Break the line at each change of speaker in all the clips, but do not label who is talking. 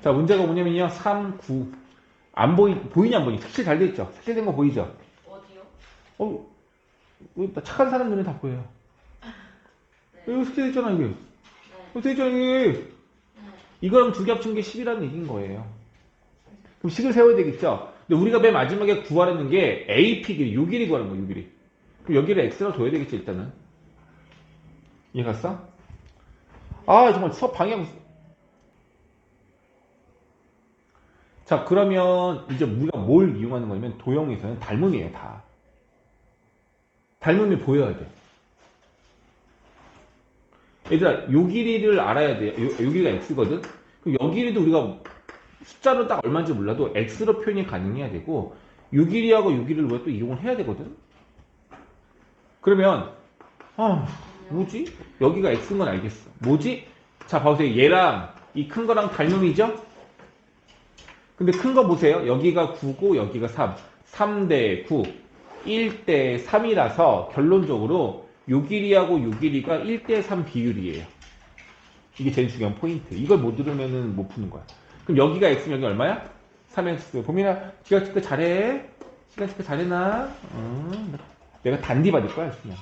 자, 문제가 뭐냐면요. 3, 9. 보이냐, 안 보이냐? 색칠 잘 돼 있죠? 색칠된 거 보이죠?
어디요?
어, 착한 사람 눈에 다 보여요.
네.
이거 색칠돼 있잖아, 이게.
네.
이거 돼 있잖아, 이게.
네.
이거랑 두 개 합친 게 10이라는 얘기인 거예요. 그럼 식을 세워야 되겠죠? 근데 우리가 맨 마지막에 구하라는 게 AP 길이, 요 길이 구하는 거야, 요 길이. 그럼 여기를 X로 둬야 되겠지, 일단은. 이해 갔어? 아, 정말 수업 방향. 자, 그러면 이제 우리가 뭘 이용하는 거냐면 도형에서는 닮음이에요, 다. 닮음이 보여야 돼. 얘들아, 요 길이를 알아야 돼요. 요 길이가 x거든? 그럼 요 길이도 우리가 숫자로 딱 얼마인지 몰라도 x로 표현이 가능해야 되고, 요 길이하고 요 길이를 우리가 또 이용을 해야 되거든? 그러면, 뭐지? 여기가 x인 건 알겠어. 뭐지? 자, 봐보세요. 얘랑 이 큰 거랑 닮음이죠? 근데 큰 거 보세요. 여기가 9고 여기가 3. 3대 9. 1대 3이라서 결론적으로 요 길이하고 요 길이가 1대 3 비율이에요. 이게 제일 중요한 포인트. 이걸 못 들으면은 못 푸는 거야. 그럼 여기가 x면 여기 얼마야? 3x. 보민아, 시간 체크 잘해? 시간 체크 잘해나? 내가 단디 받을 거야, 그냥.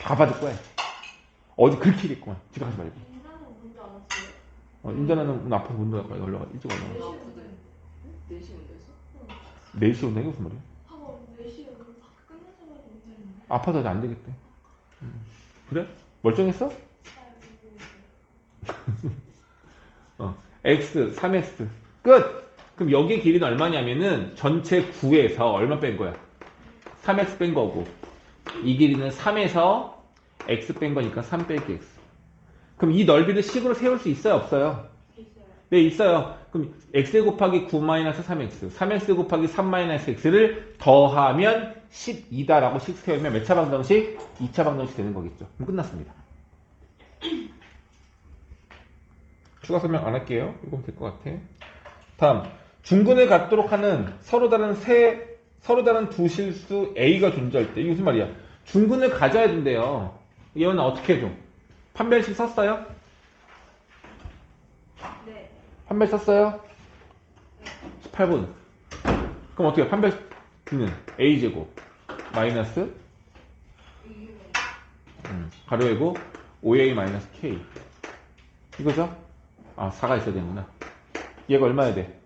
다 받을 거야. 어디 긁히겠구만. 지각하지 말고.
인사는 문제 안 왔어요?
인자는 오늘 앞으로 못 나갈 거야. 올라가. 일찍 올라가.
4시 문제였어?
4시 온다, 이게 무슨 말이야?
하고 4시에 끝나자마자 문제였는데.
아파서 안 되겠대. 그래? 멀쩡했어? x, 3x. 끝! 그럼 여기 길이는 얼마냐면은 전체 9에서 얼마 뺀 거야? 3x 뺀 거고. 이 길이는 3에서 x 뺀 거니까 3 빼기 x. 그럼 이 넓이를 식으로 세울 수 있어요? 없어요?
있어요.
네, 있어요. 그럼 x 곱하기 9 마이너스 3x, 3x 곱하기 3 마이너스 x를 더하면 12다라고 식 세우면 몇 차 방정식? 2차 방정식 되는 거겠죠. 그럼 끝났습니다. 추가 설명 안 할게요. 이건 될 것 같아. 다음, 중근을 갖도록 하는 서로 다른 두 실수 A가 존재할 때. 이게 무슨 말이야? 중근을 가져야 된대요. 얘는 어떻게 해줘? 판별식 썼어요?
네.
판별 썼어요? 18분. 그럼 어떻게 해? 판별식은 A제곱 마이너스 가로 열고 5A 마이너스 K. 이거죠? 아, 4가 있어야 되는구나. 얘가 얼마야 돼?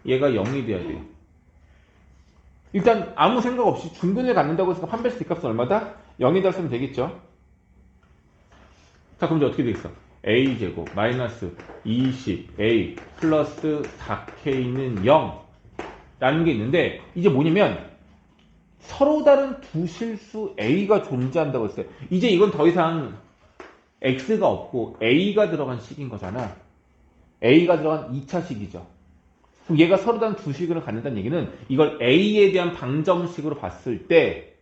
얘가 0이 돼야 돼. 일단 아무 생각 없이 중근을 갖는다고 해서 판별식 뒷값은 얼마다? 0이다 쓰면 되겠죠? 자, 그럼 이제 어떻게 되겠어? a제곱 마이너스 20a 플러스 4k는 0 라는 게 있는데, 이제 뭐냐면 서로 다른 두 실수 a가 존재한다고 했어요. 이제 이건 더 이상 x가 없고 a가 들어간 식인 거잖아. a가 들어간 2차식이죠. 그럼 얘가 서로 다른 두 식을 갖는다는 얘기는 이걸 a에 대한 방정식으로 봤을 때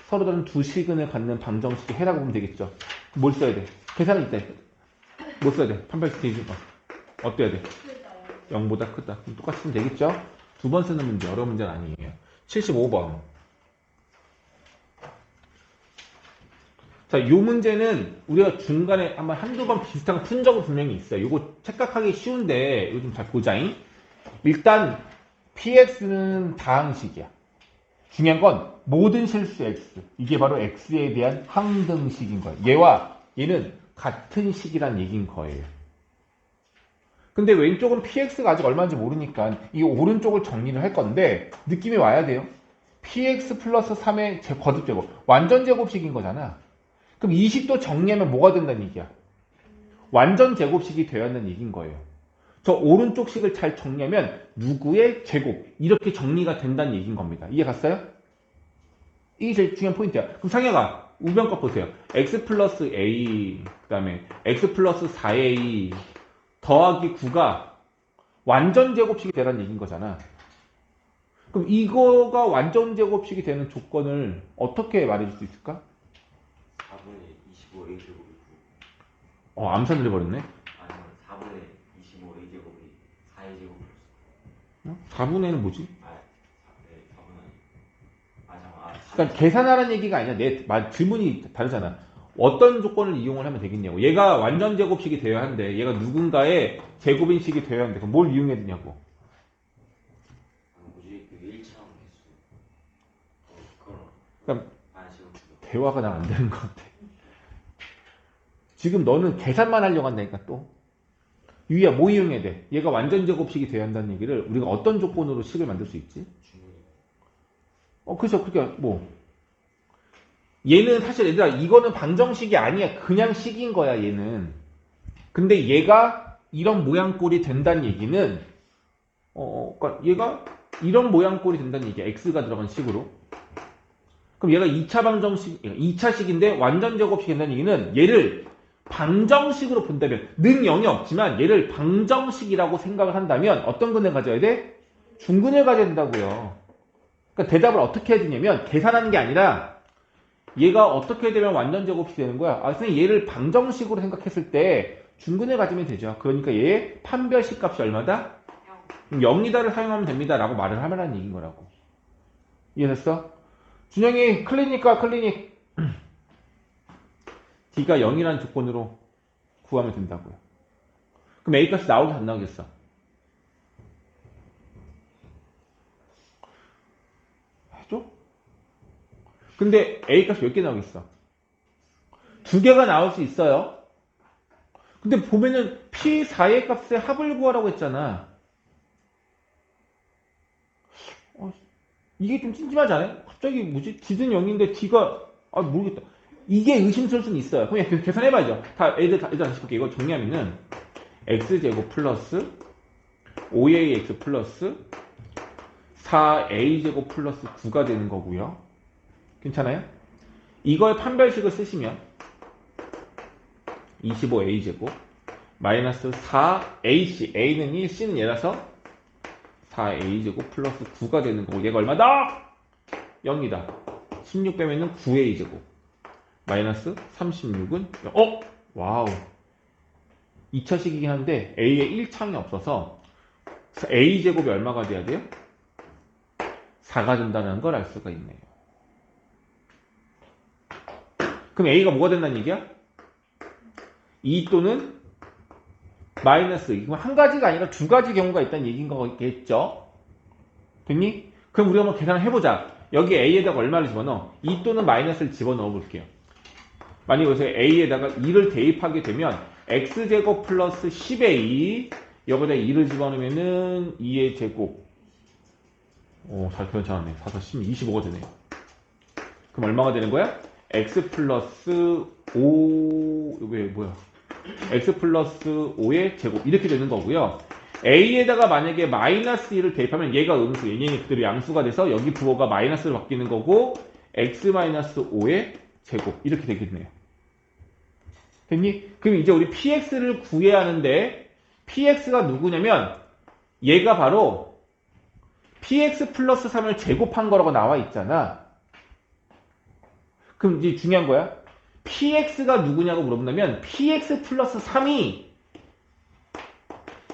서로 다른 두 시근을 갖는 방정식의 해라고 보면 되겠죠. 뭘 써야 돼? 계산은 있다. 뭐 써야 돼? 판별식 대입 어때야 돼? 0보다 크다. 그럼 똑같이 쓰면 되겠죠? 두 번 쓰는 문제, 어려운 문제는 아니에요. 75번. 자, 이 문제는 우리가 중간에 아마 한두 번 비슷한 거 푼 적은 분명히 있어요. 이거 착각하기 쉬운데 이거 좀 잘 보자잉. 일단 px는 다항식이야. 중요한 건 모든 실수 x. 이게 바로 x에 대한 항등식인 거예요. 얘와 얘는 같은 식이란 얘기인 거예요. 근데 왼쪽은 px가 아직 얼마인지 모르니까 이 오른쪽을 정리를 할 건데 느낌이 와야 돼요. px 플러스 3의 거듭제곱. 완전 제곱식인 거잖아. 그럼 이 식도 정리하면 뭐가 된다는 얘기야? 완전 제곱식이 되었는 얘기인 거예요. 저 오른쪽 식을 잘 정리하면 누구의 제곱 이렇게 정리가 된다는 얘기인 겁니다. 이해 갔어요? 이게 제일 중요한 포인트야. 그럼 상혁아 우변값 보세요. x 플러스 a 그 다음에 x 플러스 4a 더하기 9가 완전 제곱식이 되라는 얘기인 거잖아. 그럼 이거가 완전 제곱식이 되는 조건을 어떻게 말해줄 수 있을까?
4분의 25a 제곱이 9.
암산을 해버렸네.
아니면 4분의 25a 제곱이 4a 제곱 플러스
4분의 1은 뭐지?
9. 네, 4분의.
그러니까 계산하라는 얘기가 아니야. 내 질문이 다르잖아. 어떤 조건을 이용을 하면 되겠냐고. 얘가 완전 제곱식이 되어야 한대. 얘가 누군가의 제곱인식이 되어야 한대. 그럼 뭘 이용해야 되냐고.
뭐지? 그 1차원 개수. 그럼.
그러니까
반식으로 줄여.
대화가 난 안 되는 것 같아. 지금 너는 계산만 하려고 한다니까 또. 유희야 뭐 이용해야 돼? 얘가 완전 제곱식이 되어야 한다는 얘기를 우리가 어떤 조건으로 식을 만들 수 있지?
중문이.
그죠. 그러니까 뭐 얘는 사실 얘들아 이거는 방정식이 아니야. 그냥 식인 거야 얘는. 근데 얘가 이런 모양꼴이 된다는 얘기는 그러니까 얘가 이런 모양꼴이 된다는 얘기야. x가 들어간 식으로. 그럼 얘가 2차 방정식, 2차식인데 완전 제곱식이 된다는 얘기는 얘를 방정식으로 본다면 는 0이 없지만 얘를 방정식이라고 생각을 한다면 어떤 근을 가져야 돼? 중근을 가져야 된다고요. 그러니까 대답을 어떻게 해야 되냐면 계산하는 게 아니라 얘가 어떻게 되면 완전 제곱식이 되는 거야? 선생님 얘를 방정식으로 생각했을 때 중근을 가지면 되죠. 그러니까 얘의 판별식 값이 얼마다? 0이다를 사용하면 됩니다 라고 말을 하라는 얘기인 거라고. 이해됐어? 준영이 클리닉과 클리닉 D가 0이라는 조건으로 구하면 된다고요. 그럼 A값이 나오겠어 안 나오겠어? 해줘? 근데 A값이 몇 개 나오겠어? 2개가 나올 수 있어요. 근데 보면은 P4의 값의 합을 구하라고 했잖아. 이게 좀 찜찜하지 않아요? 갑자기 뭐지? D는 0인데 D가 모르겠다. 이게 의심스러울 수는 있어요. 그냥 계산해봐야죠. 일단 다시 볼게요. 이거 정리하면은 x제곱 플러스 5ax 플러스 4a제곱 플러스 9가 되는 거고요. 괜찮아요? 이거의 판별식을 쓰시면 25a제곱 마이너스 4ac a는 1, c는 얘라서 4a제곱 플러스 9가 되는 거고 얘가 얼마다? 0이다. 16 빼면은 9a제곱 마이너스 36은 와우 2차식이긴 한데 a에 1창이 없어서 a제곱이 얼마가 돼야 돼요? 4가 된다는 걸 알 수가 있네요. 그럼 a가 뭐가 된다는 얘기야? 2 또는 마이너스 이건 한 가지가 아니라 두 가지 경우가 있다는 얘기인 거겠죠? 됐니? 그럼 우리가 한번 계산을 해보자. 여기 a에다가 얼마를 집어넣어? 2 또는 마이너스를 집어넣어 볼게요. 만약 여기서 a에다가 2를 대입하게 되면 x제곱 플러스 10a 여기다 2를 집어넣으면은 2의 제곱 잘 괜찮았네. 4, 4, 10, 25가 되네요. 그럼 얼마가 되는 거야? x 플러스 5 이게 뭐야? x 플러스 5의 제곱 이렇게 되는 거고요. a에다가 만약에 마이너스 1을 대입하면 얘가 음수, 얘는 그대로 양수가 돼서 여기 부호가 마이너스로 바뀌는 거고 x 마이너스 5의 제곱 이렇게 되겠네요. 됐니? 그럼 이제 우리 px를 구해야 하는데 px가 누구냐면 얘가 바로 px 플러스 3을 제곱한 거라고 나와 있잖아. 그럼 이제 중요한 거야. px가 누구냐고 물어본다면 px 플러스 3이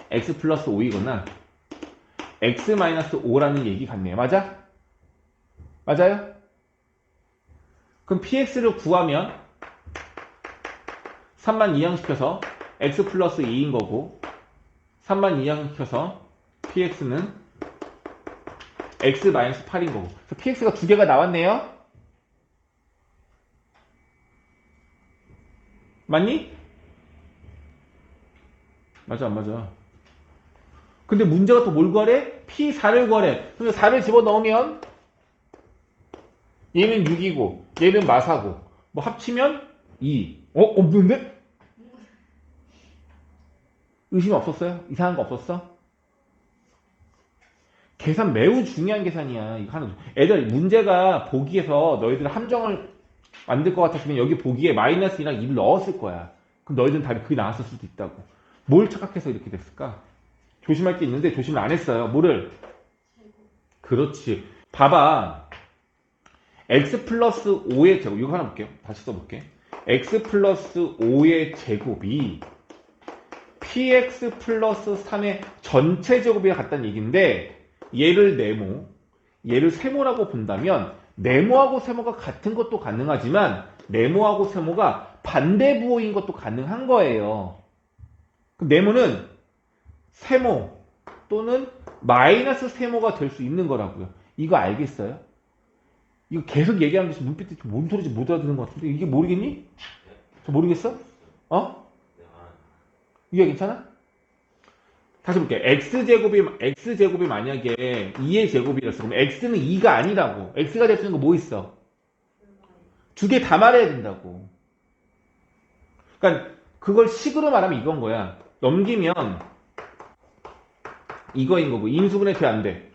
x 플러스 5이거나 x 마이너스 5라는 얘기 같네요. 맞아? 맞아요? 그럼 px를 구하면 3만 이항시켜서 x 플러스 2인 거고 3만 이항시켜서 px는 x 마이너스 8인 거고 그래서 px가 두 개가 나왔네요. 맞니? 맞아 안 맞아? 근데 문제가 또 뭘 구하래? P4를 구하래. 그래서 4를 집어넣으면 얘는 6이고 얘는 마사고 뭐 합치면 2. 없는데? 의심 없었어요? 이상한 거 없었어? 계산 매우 중요한 계산이야. 이거 하는 애들 문제가 보기에서 너희들 함정을 만들 것 같았으면 여기 보기에 마이너스랑 2를 넣었을 거야. 그럼 너희들은 답이 그게 나왔을 수도 있다고. 뭘 착각해서 이렇게 됐을까? 조심할 게 있는데 조심을 안 했어요. 뭐를? 그렇지. 봐봐. x 플러스 5의 제곱 이거 하나 볼게요. 다시 써볼게. x 플러스 5의 제곱이 px 플러스 3의 전체 제곱이 같다는 얘기인데 얘를 네모, 얘를 세모라고 본다면 네모하고 세모가 같은 것도 가능하지만 네모하고 세모가 반대 부호인 것도 가능한 거예요. 그럼 네모는 세모 또는 마이너스 세모가 될 수 있는 거라고요. 이거 알겠어요? 이거 계속 얘기하면서 눈빛이 뭔 소리인지 못 알아듣는 것 같은데 이게 모르겠니? 저 모르겠어? 어? 이게 괜찮아? 다시 볼게. x제곱이 만약에 2의 제곱이랬어. 그럼 x는 2가 아니라고. x가 될 수 있는 거 뭐 있어? 두 개 다 말해야 된다고. 그러니까 그걸 식으로 말하면 이건 거야. 넘기면 이거인 거고 인수분해 돼 안 돼?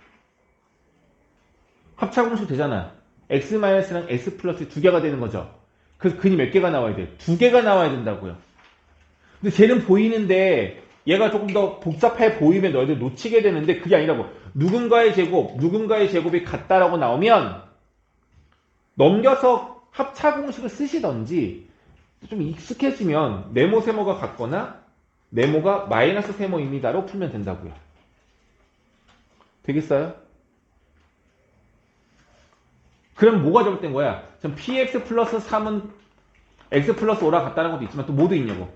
합차공식 되잖아. x-랑 s 플러스 두 개가 되는 거죠. 그래서 근이 몇 개가 나와야 돼? 두 개가 나와야 된다고요. 근데 쟤는 보이는데 얘가 조금 더 복잡해 보이면 너희들 놓치게 되는데 그게 아니라고. 누군가의 제곱이 같다라고 나오면 넘겨서 합차 공식을 쓰시던지 좀 익숙해지면 네모 세모가 같거나 네모가 마이너스 세모입니다로 풀면 된다고요. 되겠어요? 그럼 뭐가 잘못된 거야? 전 px 플러스 3은 x 플러스 5랑 같다는 것도 있지만 또 뭐도 있냐고.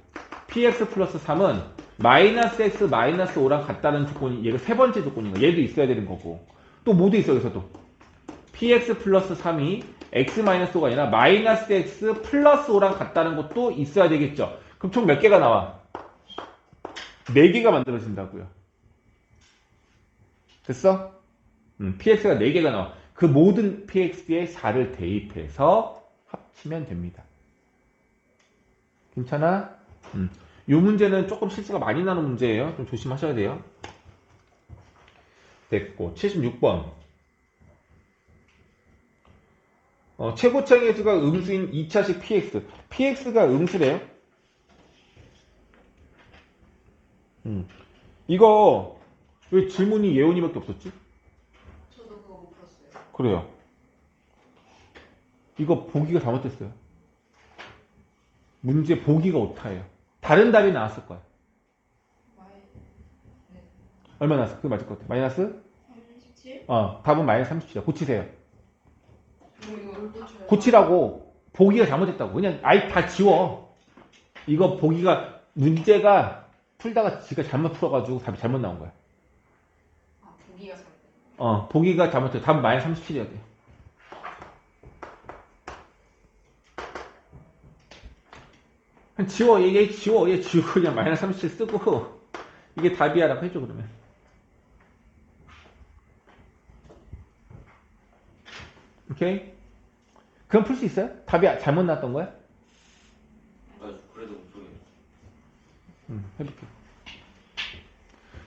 px 플러스 3은 마이너스 x 마이너스 5랑 같다는 조건이 얘가 세 번째 조건인 거야. 얘도 있어야 되는 거고. 또 뭐도 있어 여기서 또. px 플러스 3이 x 마이너스 5가 아니라 마이너스 x 플러스 5랑 같다는 것도 있어야 되겠죠. 그럼 총 몇 개가 나와? 4개가 만들어진다고요. 됐어? px가 4개가 나와. 그 모든 px에 4를 대입해서 합치면 됩니다. 괜찮아? 이 문제는 조금 실수가 많이 나는 문제예요. 좀 조심하셔야 돼요. 됐고 76번 최고차의 수가 음수인 2차식 px. px가 음수래요. 이거 왜 질문이 예원이밖에 없었지?
저도 그거 못 풀었어요.
그래요. 이거 보기가 잘못됐어요. 문제 보기가 오타예요. 다른 답이 나왔을 거야.
네.
얼마 나왔어? 그게 맞을 것 같아. 마이너스?
37?
답은 마이너스 37이야. 고치세요.
그럼 이거 고쳐요.
고치라고. 보기가 잘못됐다고. 그냥 아예 다 지워. 이거 보기가 문제가 풀다가 지가 잘못 풀어가지고 답이 잘못 나온 거야.
아, 보기가 잘못됐네.
보기가 잘못돼. 답은 마이너스 37이어야 돼. 그냥 지워. 얘 지워. 얘 지우고 그냥 마이너스 37 쓰고 이게 답이야라고 해줘 그러면. 오케이? 그럼 풀 수 있어요? 답이 잘못 나왔던 거야?
그래도 목소리.
해볼게.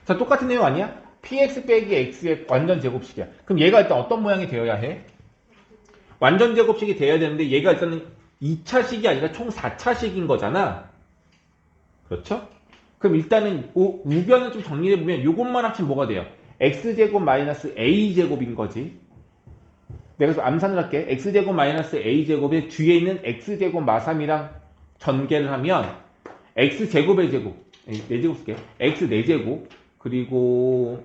자, 똑같은 내용 아니야? px 빼기 x의 완전 제곱식이야. 그럼 얘가 일단 어떤 모양이 되어야 해? 완전 제곱식이 되어야 되는데 얘가 일단은 2차식이 아니라 총 4차식인 거잖아. 그렇죠? 그럼 일단은 우변을 좀 정리해보면 이것만 합치면 뭐가 돼요? x제곱 마이너스 a제곱인 거지. 내가 그래서 암산을 할게. x제곱 마이너스 a제곱의 뒤에 있는 x제곱 마3이랑 전개를 하면 x제곱의 제곱 4제곱 쓸게. x 4제곱 그리고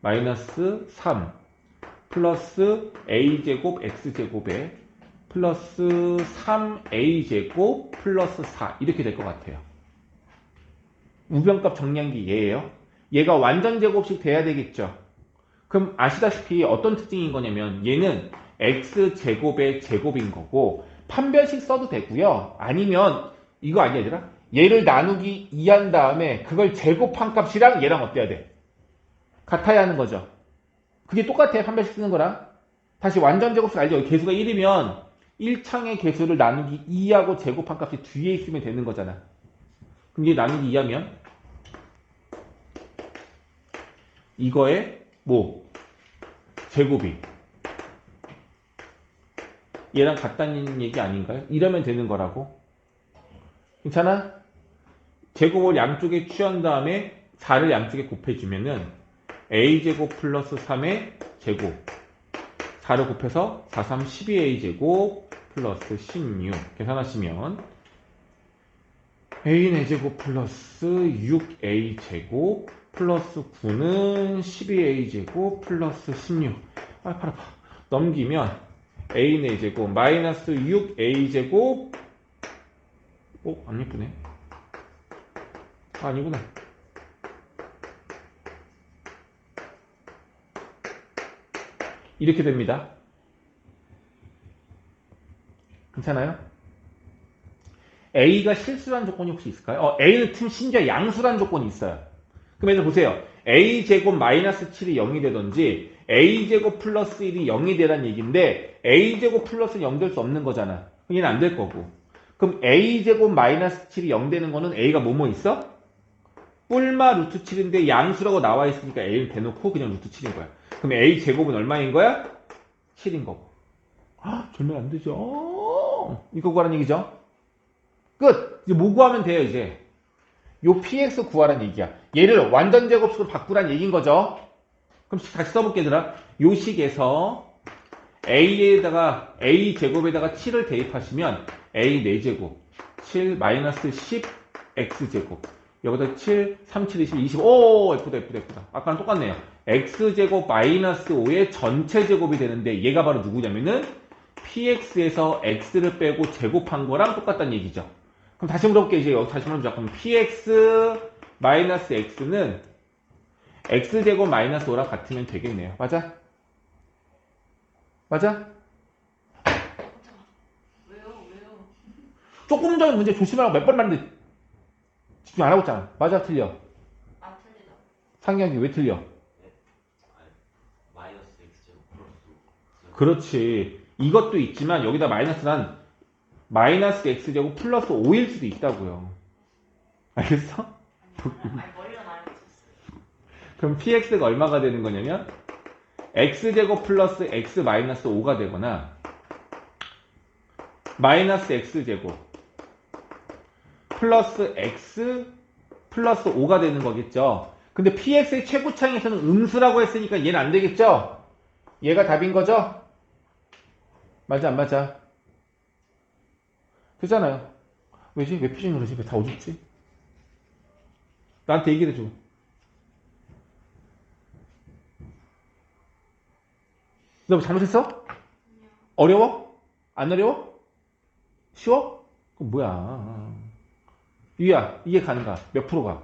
마이너스 3 플러스 a제곱 x제곱에 플러스 3a제곱 플러스 4 이렇게 될 것 같아요. 우변값 정리한 게 얘예요. 얘가 완전 제곱식 돼야 되겠죠. 그럼 아시다시피 어떤 특징인 거냐면 얘는 x제곱의 제곱인 거고 판별식 써도 되고요. 아니면 이거 아니야 얘들아? 얘를 나누기 2한 다음에 그걸 제곱한 값이랑 얘랑 어때야 돼? 같아야 하는 거죠. 그게 똑같아 판별식 쓰는 거랑. 다시 완전 제곱식 알죠? 여기 개수가 1이면 1창의 개수를 나누기 2하고 제곱한 값이 뒤에 있으면 되는 거잖아. 그럼 얘 나누기 2하면 이거에 뭐 제곱이 얘랑 같다는 얘기 아닌가요? 이러면 되는 거라고. 괜찮아? 제곱을 양쪽에 취한 다음에 4를 양쪽에 곱해주면은 a제곱 플러스 3의 제곱 4를 곱해서 4, 3, 12a제곱 플러스 16 계산하시면 a는 a제곱 플러스 6a제곱 플러스 9는 12a제곱 플러스 16 팔 아파. 넘기면 a는 a제곱 마이너스 6a제곱 안 예쁘네. 아니구나. 이렇게 됩니다. 괜찮아요? A가 실수란 조건이 혹시 있을까요? A는 심지어 양수란 조건이 있어요. 그럼 얘들 보세요. A제곱 마이너스 7이 0이 되든지 A제곱 플러스 1이 0이 되란 얘기인데 A제곱 플러스는 0 될 수 없는 거잖아. 얘는 안 될 거고. 그럼 A제곱 마이너스 7이 0 되는 거는 A가 뭐뭐 있어? 뿔마 루트 7인데 양수라고 나와 있으니까 A를 대놓고 그냥 루트 7인 거야. 그럼 A제곱은 얼마인 거야? 7인 거고. 절면 안 되죠. 이거 구하라는 얘기죠. 끝! 이제 뭐 구하면 돼요, 이제. 요 px 구하라는 얘기야. 얘를 완전 제곱식으로 바꾸라는 얘기인 거죠. 그럼 다시 써볼게, 얘들아. 요 식에서 a에다가, a 제곱에다가 7을 대입하시면 a 4제곱, 7 마이너스 10 x제곱. 여기다 7, 3, 7, 20, 20. 오, 예쁘다. 아까랑 똑같네요. x제곱 마이너스 5의 전체 제곱이 되는데 얘가 바로 누구냐면은 px에서 x를 빼고 제곱한 거랑 똑같다는 얘기죠. 그럼 다시 물어볼게. 이제 여기 다시 물어보자. 그럼 px 마이너스 x는 x제곱 마이너스 5랑 같으면 되겠네요. 맞아?
왜요?
조금 전에 문제 조심하라고 몇 번 말했는데 집중 안 하고 있잖아. 맞아? 틀려?
아, 틀리다.
상경이 왜 틀려?
아니, 마이너스 x제곱 플러스
그렇지. 이것도 있지만 여기다 마이너스란 마이너스 x제곱 플러스 5일 수도 있다고요. 알겠어?
아니, 머리가 많이 붙었어요.
그럼 px가 얼마가 되는 거냐면 x제곱 플러스 x 마이너스 5가 되거나 마이너스 x제곱 플러스 x 플러스 5가 되는 거겠죠. 근데 px의 최고차항에서는 음수라고 했으니까 얘는 안 되겠죠. 얘가 답인 거죠. 맞아 안 맞아? 그잖아요. 왜지? 왜 표정이 그러지? 왜 다 어둡지? 나한테 얘기해줘. 너 뭐 잘못했어? 어려워? 안 어려워? 쉬워? 그럼 뭐야? 유야, 이해 가는가? 몇 프로가?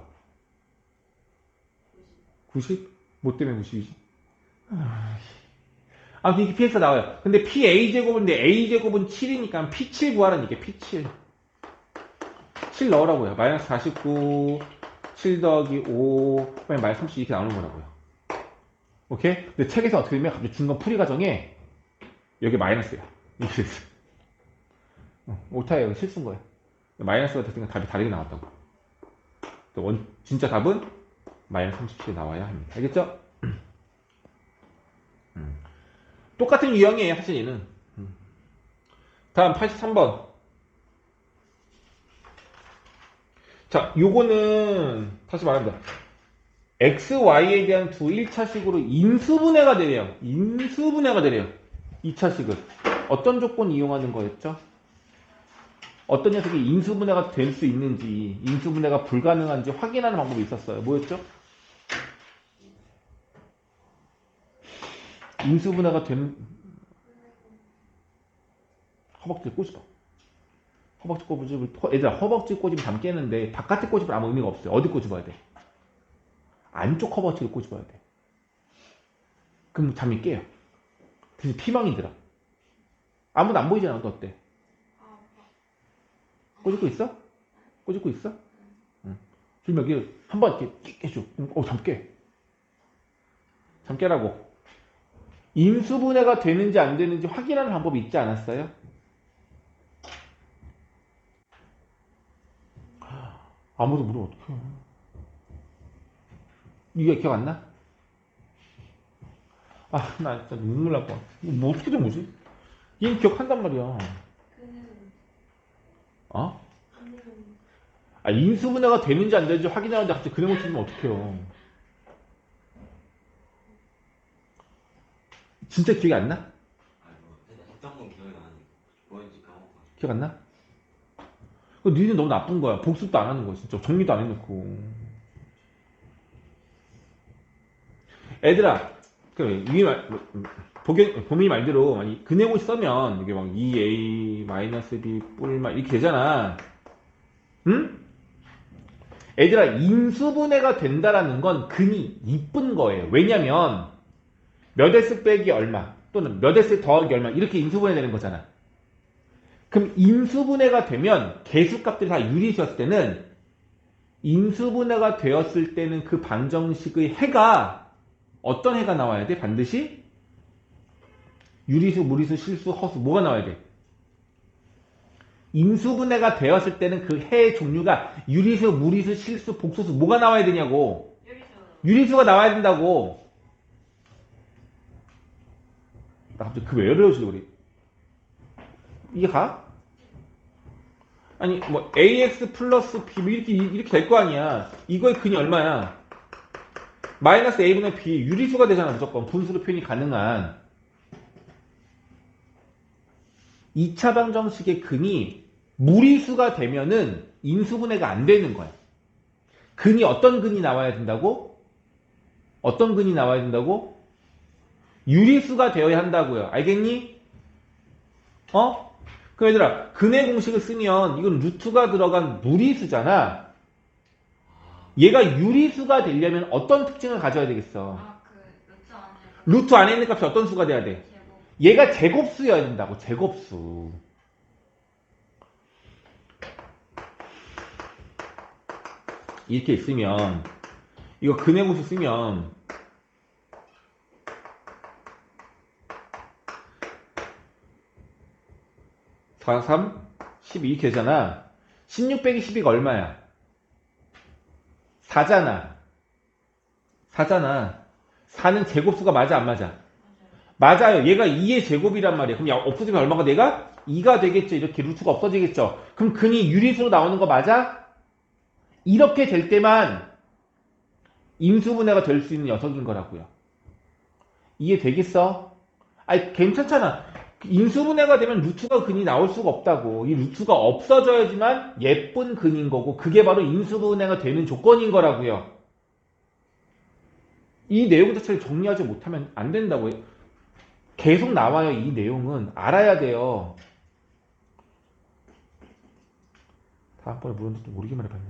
90? 뭐 때문에 90이지? 아무튼 이게 px가 나와요. 근데 pa제곱인데 a제곱은 7이니까 p7 구하라는 얘기야. p7. 7 넣으라고요. 마이너스 49, 7 더하기 5, 마이너스 30 이렇게 나오는 거라고요. 오케이? 근데 책에서 어떻게 되면 갑자기 중간 풀이 과정에 여기 마이너스야. 이렇게 됐어. 오타예요. 실수인 거예요. 마이너스가 됐으니까 답이 다르게 나왔다고. 진짜 답은 마이너스 37이 나와야 합니다. 알겠죠? 똑같은 유형이에요. 사실 얘는. 다음 83번. 자, 요거는 다시 말합니다. x, y에 대한 두 1차식으로 인수분해가 되래요. 인수분해가 되래요. 2차식은. 어떤 조건 이용하는 거였죠? 어떤 녀석이 인수분해가 될 수 있는지, 인수분해가 불가능한지 확인하는 방법이 있었어요. 뭐였죠? 인수분해가 되는 허벅지 꼬집어. 허벅지 꼬집을 얘들아 허벅지 꼬집이 잠 깨는데 바깥에 꼬집은 아무 의미가 없어요. 어디 꼬집어야 돼? 안쪽 허벅지를 꼬집어야 돼. 그럼 잠이 깨요. 그래서 피망이 들어. 아무도 안 보이잖아. 너 어때? 꼬집고 있어? 꼬집고 있어? 응. 지금 여기 한번 이렇게 깨줘. 잠 깨. 잠 깨라고. 인수분해가 되는지 안 되는지 확인하는 방법이 있지 않았어요? 아무도 물으면 어떡해. 이게 기억 안 나? 나 진짜 눈물 날 것 같아. 뭐 어떻게 된 거지? 얘는 기억한단 말이야. 어? 인수분해가 되는지 안 되는지 확인하는데 갑자기 그네 못 치면 어떡해요. 진짜 기억이 안 나?
했던 건 기억이 나는데 뭐였지 까먹고.
기억 안 나? 니는 너무 나쁜 거야. 복습도 안 하는 거야. 진짜 정리도 안 해놓고. 애들아, 보민이 말대로 그네고시 써면 이게 막 2a, -b, 뿔마 이렇게 되잖아. 응? 애들아, 인수분해가 된다라는 건 근이 이쁜 거예요. 왜냐면 몇 S 빼기 얼마 또는 몇 S 더하기 얼마 이렇게 인수분해 되는 거잖아. 그럼 인수분해가 되면 개수값들이 다 유리수였을 때는 인수분해가 되었을 때는 그 방정식의 해가 어떤 해가 나와야 돼? 반드시 유리수, 무리수, 실수, 허수 뭐가 나와야 돼? 인수분해가 되었을 때는 그 해의 종류가 유리수, 무리수, 실수, 복소수 뭐가 나와야 되냐고.
여기서
유리수가 나와야 된다고. 나 갑자기 그 왜 어려워지려 그래? 이게 가? 아니 뭐 ax 플러스 b 뭐 이렇게 될 거 아니야. 이거의 근이 얼마야? 마이너스 a분의 b 유리수가 되잖아. 무조건 분수로 표현이 가능한 2차 방정식의 근이 무리수가 되면은 인수분해가 안 되는 거야. 근이 어떤 근이 나와야 된다고? 어떤 근이 나와야 된다고? 유리수가 되어야 한다고요. 알겠니? 어? 그럼 얘들아, 근의 공식을 쓰면 이건 루트가 들어간 무리수잖아. 얘가 유리수가 되려면 어떤 특징을 가져야 되겠어? 루트 안에 있는 값이 어떤 수가 돼야 돼?
제곱.
얘가 제곱수여야 된다고. 제곱수. 이렇게 있으면 이거 근의 공식 쓰면 4, 3, 12 이렇게 되잖아. 16 빼기 12가 얼마야? 4잖아. 4잖아. 4는 제곱수가 맞아 안 맞아? 맞아요. 얘가 2의 제곱이란 말이야. 그럼 없어지면 얼마가 내가? 2가 되겠죠. 이렇게 루트가 없어지겠죠. 그럼 근이 유리수로 나오는 거 맞아? 이렇게 될 때만 인수분해가 될 수 있는 녀석인 거라고요. 이해되겠어? 아니 괜찮잖아. 인수분해가 되면 루트가 근이 나올 수가 없다고. 이 루트가 없어져야지만 예쁜 근인 거고 그게 바로 인수분해가 되는 조건인 거라고요. 이 내용 자체를 정리하지 못하면 안 된다고요. 계속 나와요. 이 내용은 알아야 돼요. 다음번에 물었는데 모르기만 해봤네.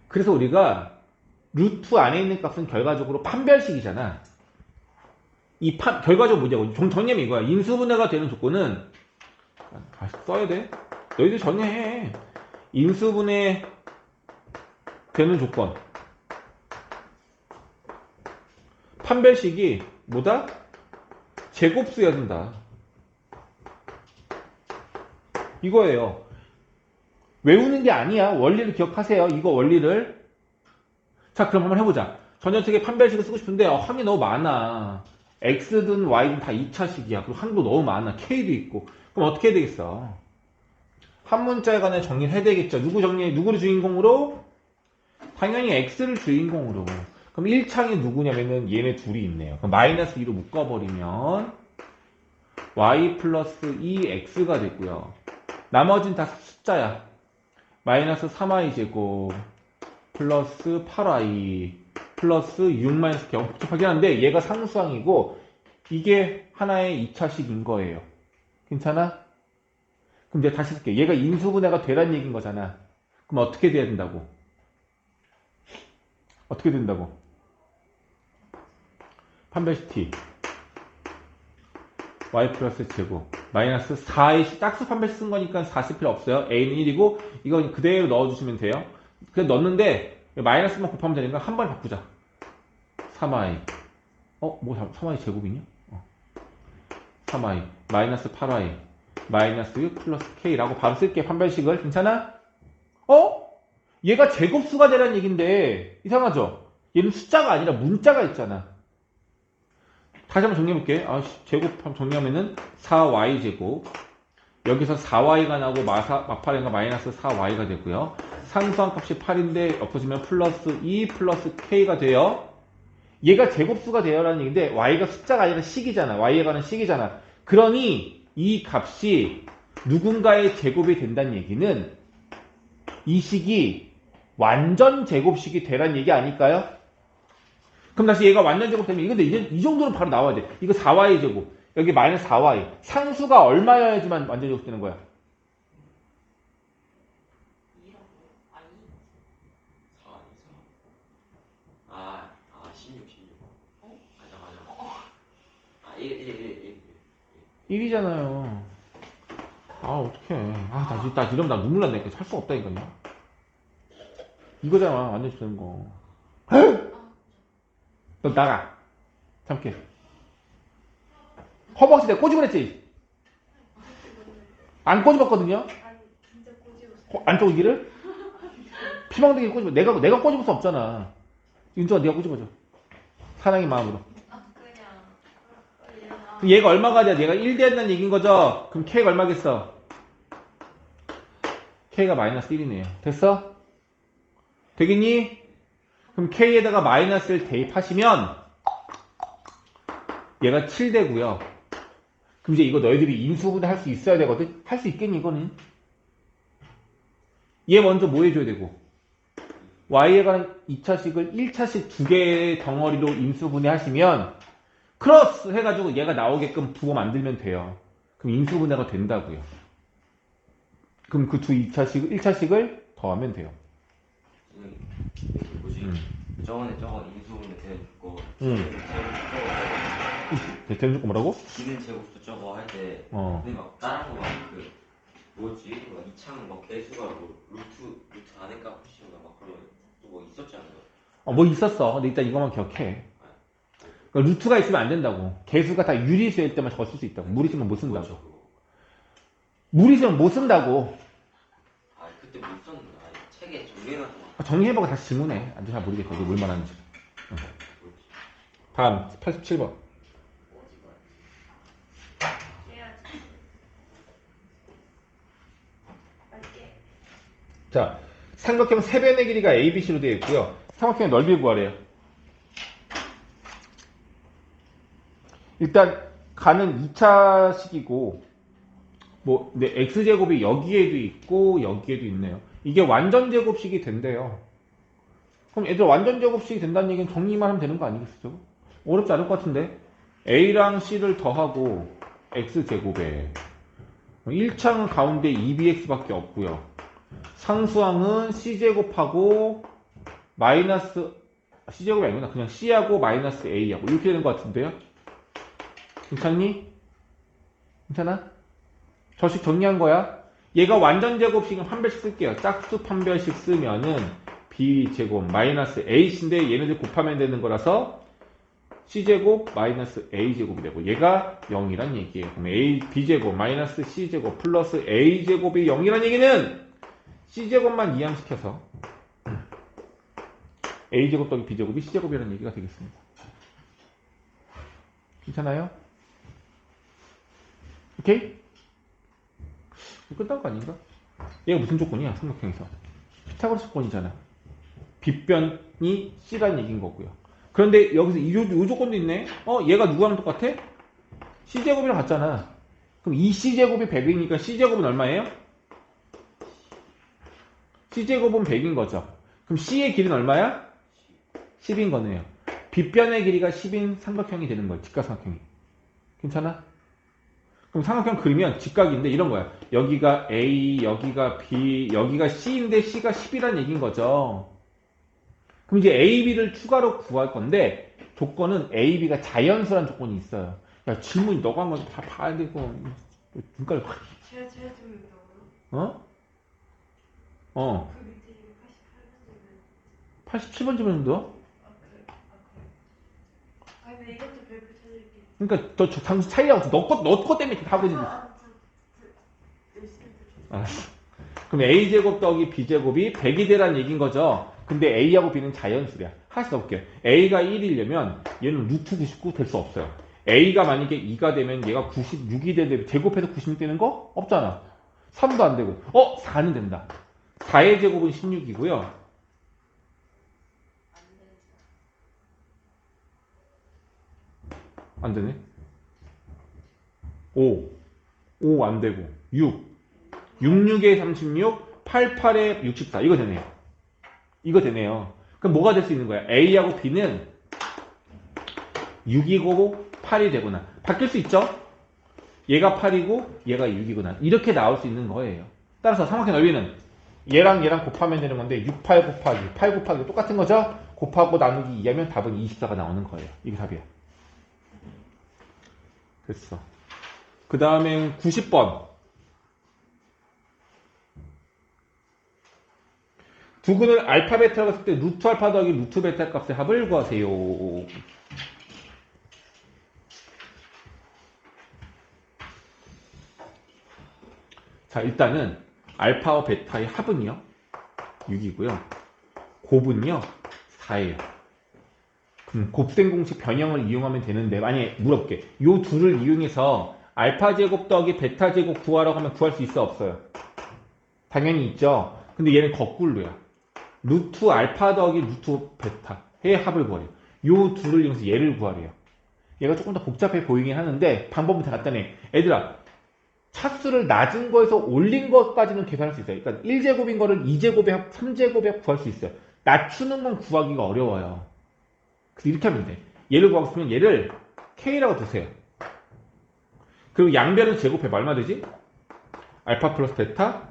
그래서 우리가 루트 안에 있는 값은 결과적으로 판별식이잖아. 결과적으로 뭐냐고. 정리하면 이거야. 인수분해가 되는 조건은, 써야 돼? 너희들 정리해. 인수분해 되는 조건. 판별식이 뭐다? 제곱수여야 된다. 이거예요. 외우는 게 아니야. 원리를 기억하세요. 이거 원리를. 자, 그럼 한번 해보자. 전형식의 판별식을 쓰고 싶은데 항이 너무 많아. x든 y든 다 2차식이야. 그리고 항도 너무 많아. k도 있고. 그럼 어떻게 해야 되겠어? 한 문자에 관해 정리를 해야 되겠죠. 누구를 주인공으로? 당연히 x를 주인공으로. 그럼 1창이 누구냐면은 얘네 둘이 있네요. 그럼 마이너스 2로 묶어버리면 y 플러스 2x가 되고요. 나머지는 다 숫자야. 마이너스 3y 제곱 플러스 8y 플러스 6 마이너스 경 복잡하긴 한데 얘가 상수항이고 이게 하나의 2차식인 거예요. 괜찮아? 그럼 이제 다시 쓸게. 얘가 인수분해가 되란 얘기인 거잖아. 그럼 어떻게 돼야 된다고? 어떻게 된다고? 판별식 t y 플러스 제곱 마이너스 4의 짝수 판별식 쓴 거니까 4 쓸 필요 없어요. a는 1이고 이건 그대로 넣어주시면 돼요. 그냥 넣는데 마이너스만 곱하면 되니까 한 번에 바꾸자. 3i 3i 제곱이냐? 3i 마이너스 8i 마이너스 6 플러스 k라고 바로 쓸게. 판별식을. 괜찮아? 얘가 제곱수가 되라는 얘긴데 이상하죠? 얘는 숫자가 아니라 문자가 있잖아. 다시 한번 정리해볼게. 제곱 정리하면은 4y 제곱 여기서 4y가 나오고 마파랭가 마이너스 4y가 되고요. 상수항 값이 8인데 엎어지면 플러스 2 플러스 k가 돼요. 얘가 제곱수가 되어라는 얘기인데 y가 숫자가 아니라 식이잖아. y에 관한 식이잖아. 그러니 이 값이 누군가의 제곱이 된다는 얘기는 이 식이 완전 제곱식이 되란 얘기 아닐까요? 그럼 다시 얘가 완전 제곱 되면 이건데 이 정도는 바로 나와야 돼. 이거 4y 제곱. 여기 마이너스 4y. 상수가 얼마여야지만 완전 제곱 되는 거야?
2라고? 아니
4 아니 16
어?
아 1
1이잖아요. 아, 어떡해. 나 이러면 나 눈물 난다니까. 할 수가 없다니까요. 이거잖아, 완전 되는 거. 너 나가. 잠깐. 허벅지 내가 꼬집어냈지? 안 꼬집었거든요?
아니 진짜 꼬집었어.
안쪽 여기를? 피망대기 꼬집어. 내가 꼬집을 수 없잖아. 윤주가 네가 꼬집어줘. 사랑의 마음으로.
그냥 일어나.
그럼 얘가 얼마가 돼? 얘가 1 된다는 얘기인 거죠? 그럼 K가 얼마겠어? K가 마이너스 1이네요. 됐어? 되겠니? 그럼 K에다가 마이너스를 대입하시면 얘가 7 되고요. 그럼 이제 이거 너희들이 인수분해 할 수 있어야 되거든? 할 수 있겠니 이거는? 얘 먼저 뭐 해줘야 되고 Y에 관한 2차식을 1차식 두 개의 덩어리로 인수분해 하시면 크로스 해가지고 얘가 나오게끔 부호 만들면 돼요. 그럼 인수분해가 된다고요. 그럼 그 두 1차식을 더하면 돼요.
뭐지? 저번에 저거 인수분해 대해주고
대전 거 뭐라고?
기능 제곱수 저거 할 때 근데 막 다른 거막그 뭐지? 막 이창 막 개수가 뭐 루트 안에까 푸시인가 막 그런 또 뭐 있었지 않나요?
뭐 있었어. 근데 일단 이것만 기억해. 그러니까 루트가 있으면 안 된다고. 개수가 다 유리수일 때만 저거 쓸 수 있다고. 무리수면 못 쓴다고.
뭐죠, 그거?
무리수면 못 쓴다고.
그때 못 썼는데 책에 정리해놨던 거
정리해보고 다시 질문해. 안 돼, 잘 모르겠어. 이게 뭘 말하는지. 다음 87번.
해야지. 맞게.
자, 삼각형 세변의 길이가 ABC로 되어 있고요. 삼각형의 넓이를 구하래요. 일단 가는 2차식이고 근데 x제곱이 여기에도 있고 여기에도 있네요. 이게 완전 제곱식이 된대요. 그럼 얘들 완전 제곱식이 된다는 얘기는 정리만 하면 되는 거 아니겠어요? 어렵지 않을 것 같은데 a랑 c를 더하고 x제곱에 1창은 가운데 2bx밖에 없고요. 상수항은 c제곱하고 마이너스 c제곱이 아니구나. 그냥 c하고 마이너스 a하고 이렇게 되는 것 같은데요. 괜찮니? 괜찮아? 저식 정리한 거야. 얘가 완전 제곱식은 판별식 쓸게요. 짝수 판별식 쓰면은 b제곱 마이너스 ac인데 얘네들 곱하면 되는 거라서 c제곱 마이너스 a제곱이 되고 얘가 0이란 얘기예요. 그럼 b제곱 마이너스 c제곱 플러스 a제곱이 0이란 얘기는 c제곱만 이항시켜서 a제곱 더하기 b제곱이 c제곱이라는 얘기가 되겠습니다. 괜찮아요? 오케이? 끝난 거 아닌가? 얘가 무슨 조건이야? 삼각형에서 피타고라스 조건이잖아. 빗변이 C라는 얘기인 거고요. 그런데 여기서 이 조건도 있네. 얘가 누구랑 똑같아? C제곱이랑 같잖아. 그럼 이 C제곱이 100이니까 C제곱은 얼마예요? C제곱은 100인 거죠. 그럼 C의 길이는 얼마야? 10인 거네요. 빗변의 길이가 10인 삼각형이 되는 거예요. 직각삼각형이. 괜찮아? 그럼 삼각형 그리면 직각인데 이런 거야. 여기가 A, 여기가 B, 여기가 C인데 C가 10이라는 얘기인 거죠. 그럼 이제 A, B를 추가로 구할 건데 조건은 A, B가 자연수란 조건이 있어요. 야, 질문이 너가 한 거 다 봐야 되고 눈깔
제가 좀 있다고요? 그 밑에
87번 질문인데요?
아 근데 이것도 별표 찾을게요.
그러니까 너 장수 차이라고 너 거 때문에 이렇게 하고 있는 거야. 알았어. 그럼 A제곱 더하기 B제곱이 100이 되라는 얘기인 거죠. 근데 A하고 B는 자연수야. 하나씩 넣어볼게요. A가 1이려면 얘는 루트 99 될 수 없어요. A가 만약에 2가 되면 얘가 96이 되는데 제곱해서 96 되는 거? 없잖아. 3도 안 되고 4는 된다. 4의 제곱은 16이고요. 안 되네. 5 안 되고 6 66에 36 88에 64 이거 되네요. 그럼 뭐가 될 수 있는 거야? A하고 B는 6이고 8이 되거나 바뀔 수 있죠? 얘가 8이고 얘가 6이구나 이렇게 나올 수 있는 거예요. 따라서 삼각형 넓이는 얘랑 얘랑 곱하면 되는 건데 6, 8 곱하기 8 곱하기 똑같은 거죠? 곱하고 나누기 2하면 답은 24가 나오는 거예요. 이게 답이야. 됐어. 그 다음에 90번. 두 근을 알파 베타라고 했을 때 루트 알파 더하기 루트 베타 값의 합을 구하세요. 자, 일단은 알파와 베타의 합은요 6이고요. 곱은요 4예요. 그럼 곱셈 공식 변형을 이용하면 되는데 만약에 물어볼게. 요 둘을 이용해서 알파 제곱 더하기 베타 제곱 구하라고 하면 구할 수 있어 없어요? 당연히 있죠. 근데 얘는 거꾸로야. 루트 알파 더하기 루트 베타의 합을 구하래요. 요 둘을 이용해서 얘를 구하래요. 얘가 조금 더 복잡해 보이긴 하는데 방법은 다 간단해. 얘들아 차수를 낮은 거에서 올린 것까지는 계산할 수 있어요. 그러니까 1제곱인 거를 2제곱의 합, 3제곱의 합 구할 수 있어요. 낮추는 건 구하기가 어려워요. 그래서 이렇게 하면 돼. 얘를 구하고 싶으면 얘를 K라고 두세요. 그리고 양변을 제곱해봐. 얼마 되지? 알파 플러스 베타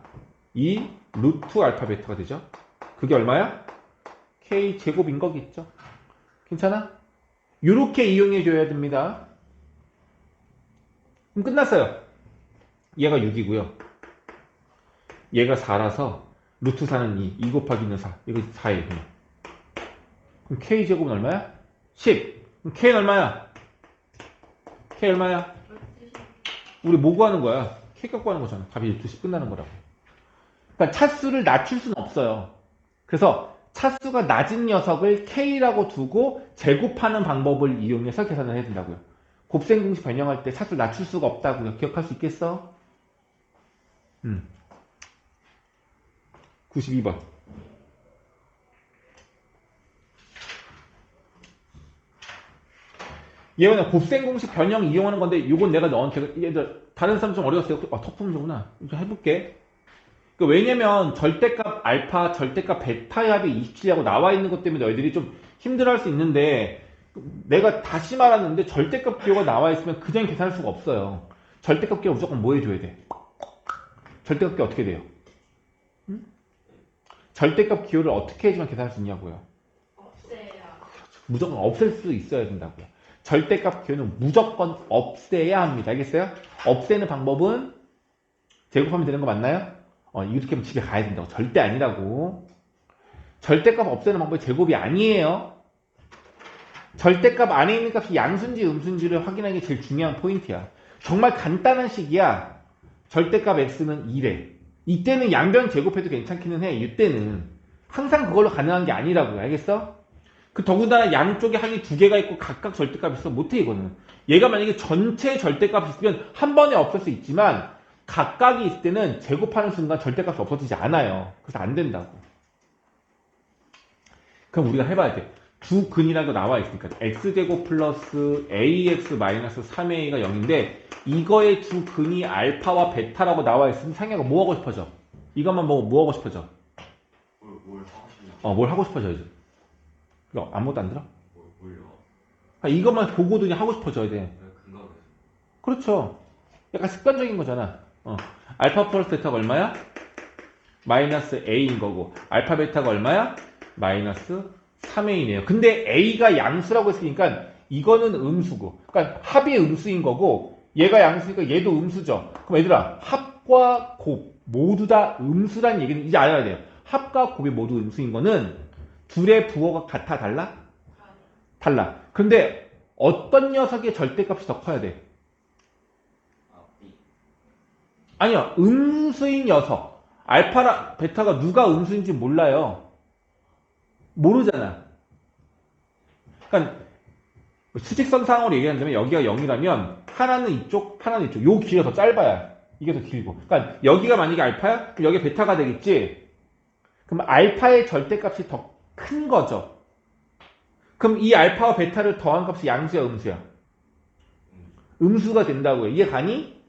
2 루트 알파 베타가 되죠. 그게 얼마야? K 제곱인 거겠죠. 괜찮아? 이렇게 이용해 줘야 됩니다. 그럼 끝났어요. 얘가 6이고요. 얘가 4라서 루트 4는 2 곱하기 는 4 이거 4예요. 그럼 K 제곱은 얼마야? 10. 그럼 K는 얼마야? K 얼마야? 우리 뭐 구하는 거야? K 값 구하는 거잖아. 값이 12시 끝나는 거라고. 그러니까 차수를 낮출 수는 없어요. 그래서 차수가 낮은 녀석을 K라고 두고 제곱하는 방법을 이용해서 계산을 해야 된다고요. 곱셈 공식 변형할 때 차수를 낮출 수가 없다고요. 기억할 수 있겠어? 92번. 얘는 곱셈 공식 변형 이용하는 건데 이건 내가 너한테 얘들 다른 사람 좀 어려웠어요. 터프문제구나. 좀 해볼게. 왜냐면 절대값 알파, 절대값 베타의 합이 27이라고 나와 있는 것 때문에 너희들이 좀 힘들어할 수 있는데 내가 다시 말하는데 절대값 기호가 나와 있으면 그냥 계산할 수가 없어요. 절대값 기호 무조건 뭐 해줘야 돼? 절대값 기호 어떻게 돼요? 응? 절대값 기호를 어떻게 해주면 계산할 수 있냐고요?
없애야.
무조건 없앨 수 있어야 된다고요. 절대값 기호는 무조건 없애야 합니다. 알겠어요? 없애는 방법은 제곱하면 되는 거 맞나요? 이렇게 하면 집에 가야 된다고. 절대 아니라고. 절대값 없애는 방법이 제곱이 아니에요. 절대값 안에 있는 값이 양수인지 음수인지를 확인하는 게 제일 중요한 포인트야. 정말 간단한 식이야. 절대값 x는 2래. 이때는 양변 제곱해도 괜찮기는 해. 이때는. 항상 그걸로 가능한 게 아니라고요. 알겠어? 더군다나 양쪽에 항이 두 개가 있고 각각 절대값이 있어. 못해 이거는. 얘가 만약에 전체 절대값이 있으면 한 번에 없을 수 있지만 각각이 있을 때는 제곱하는 순간 절대값이 없어지지 않아요. 그래서 안 된다고. 그럼 우리가 해봐야 돼. 두 근이라고 나와 있으니까 x제곱 플러스 ax 마이너스 3a가 0인데 이거의 두 근이 알파와 베타라고 나와 있으면 상혁아 뭐 하고 싶어져? 이것만 보고 뭐 하고 싶어져?
뭘 하고 싶냐?
뭘 하고 싶어져야지. 이거 아무것도 안 들어?
뭘요?
이것만 보고도 그냥 하고 싶어져야 돼.
근거는
그렇죠. 약간 습관적인 거잖아. 알파 플러스 베타가 얼마야? 마이너스 a인 거고 알파 베타가 얼마야? 마이너스 3a네요. 근데 a가 양수라고 했으니까 이거는 음수고 그러니까 합이 음수인 거고 얘가 양수니까 얘도 음수죠. 그럼 얘들아 합과 곱 모두 다 음수란 얘기는 이제 알아야 돼요. 합과 곱이 모두 음수인 거는 둘의 부호가 같아 달라? 달라. 근데 어떤 녀석의 절대값이 더 커야 돼? 아니요. 음수인 녀석. 알파랑 베타가 누가 음수인지 몰라요. 모르잖아. 그러니까 수직선상으로 얘기한다면 여기가 0이라면 하나는 이쪽, 하나는 이쪽. 요 길이가 더 짧아야. 이게 더 길고. 그러니까 여기가 만약에 알파야? 그럼 여기 베타가 되겠지? 그럼 알파의 절대값이 더 큰 거죠. 그럼 이 알파와 베타를 더한 값이 양수야, 음수야? 음수가 된다고요. 이해 가니?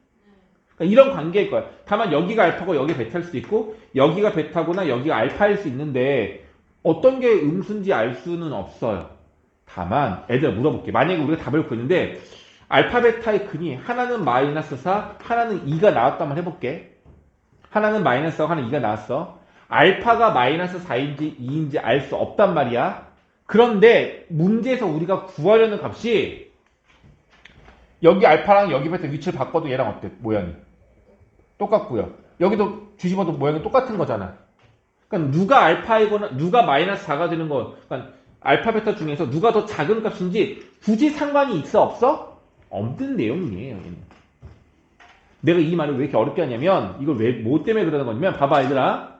그러니까 이런 관계일 거야. 다만 여기가 알파고 여기가 베타일 수도 있고 여기가 베타거나 여기가 알파일 수 있는데 어떤 게 음수인지 알 수는 없어요. 다만 애들 물어볼게. 만약에 우리가 답을 구했는데 알파 베타의 근이 하나는 마이너스 4, 하나는 2가 나왔다만 해볼게. 하나는 마이너스 4, 하나는 2가 나왔어. 알파가 마이너스 4인지 2인지 알 수 없단 말이야. 그런데 문제에서 우리가 구하려는 값이 여기 알파랑 여기 베타 위치를 바꿔도 얘랑 어때? 모양이 똑같고요. 여기도 뒤집어도 모양이 똑같은 거잖아. 그러니까 누가 알파이거나 누가 마이너스 4가 되는 거, 그러니까 알파 베타 중에서 누가 더 작은 값인지 굳이 상관이 있어 없어? 없는 내용이에요. 얘는. 내가 이 말을 왜 이렇게 어렵게 하냐면 이걸 왜 뭐 때문에 그러는 거냐면 봐봐 얘들아.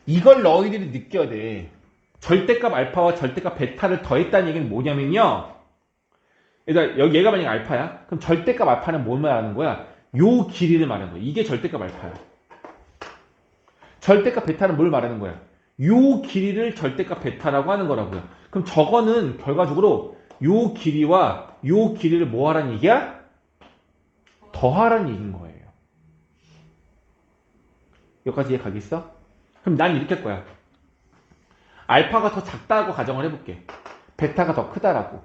이걸 너희들이 느껴야 돼. 절대값 알파와 절대값 베타를 더했다는 얘기는 뭐냐면요. 얘들아 여기 얘가 만약에 알파야. 그럼 절대값 알파는 뭘 말하는 거야? 요 길이를 말하는 거야. 이게 절대값 알파야. 절대값 베타는 뭘 말하는 거야? 요 길이를 절대값 베타라고 하는 거라고요. 그럼 저거는 결과적으로 요 길이와 요 길이를 뭐 하라는 얘기야? 더하라는 얘기인 거예요. 여기까지 이해 가겠어? 그럼 난 이렇게 할 거야. 알파가 더 작다고 가정을 해볼게. 베타가 더 크다라고.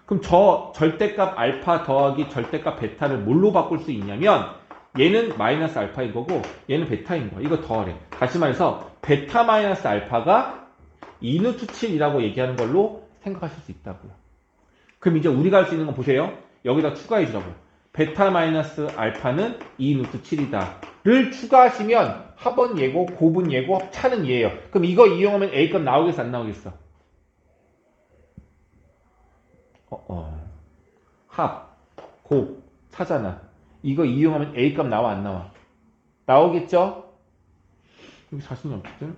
그럼 저 절대값 알파 더하기 절대값 베타를 뭘로 바꿀 수 있냐면 얘는 마이너스 알파인 거고 얘는 베타인 거야. 이거 더하래. 다시 말해서 베타 마이너스 알파가 2루트 7이라고 얘기하는 걸로 생각하실 수 있다고요. 그럼 이제 우리가 할 수 있는 건 보세요. 여기다 추가해 주라고요. 베타 마이너스 알파는 2루트 7이다 를 추가하시면 합은 얘고 곱은 얘고 차는 얘예요. 그럼 이거 이용하면 A값 나오겠어 안 나오겠어? 합, 곱, 차잖아. 이거 이용하면 A값 나와 안 나와? 나오겠죠? 여기 자신이 없거든.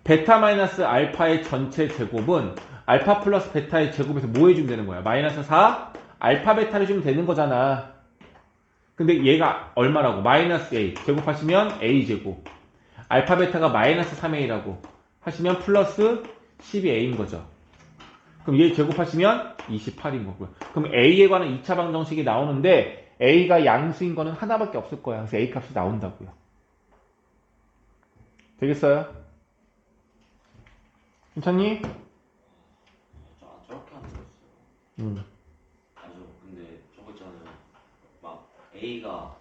베타 마이너스 알파의 전체 제곱은 알파 플러스 베타의 제곱에서 뭐 해주면 되는 거야? 마이너스 4 알파 베타를 주면 되는 거잖아. 근데 얘가 얼마라고? 마이너스 A 제곱하시면 A 제곱. 알파 베타가 마이너스 3A라고 하시면 플러스 12A인 거죠. 그럼 얘 제곱하시면 28인 거고요. 그럼 A에 관한 2차 방정식이 나오는데 A가 양수인 거는 하나밖에 없을 거야. 그래서 A 값이 나온다고요. 되겠어요? 괜찮니?
저렇게 안 들었어요. 아주 근데 저거 있잖아요. 막 A가 막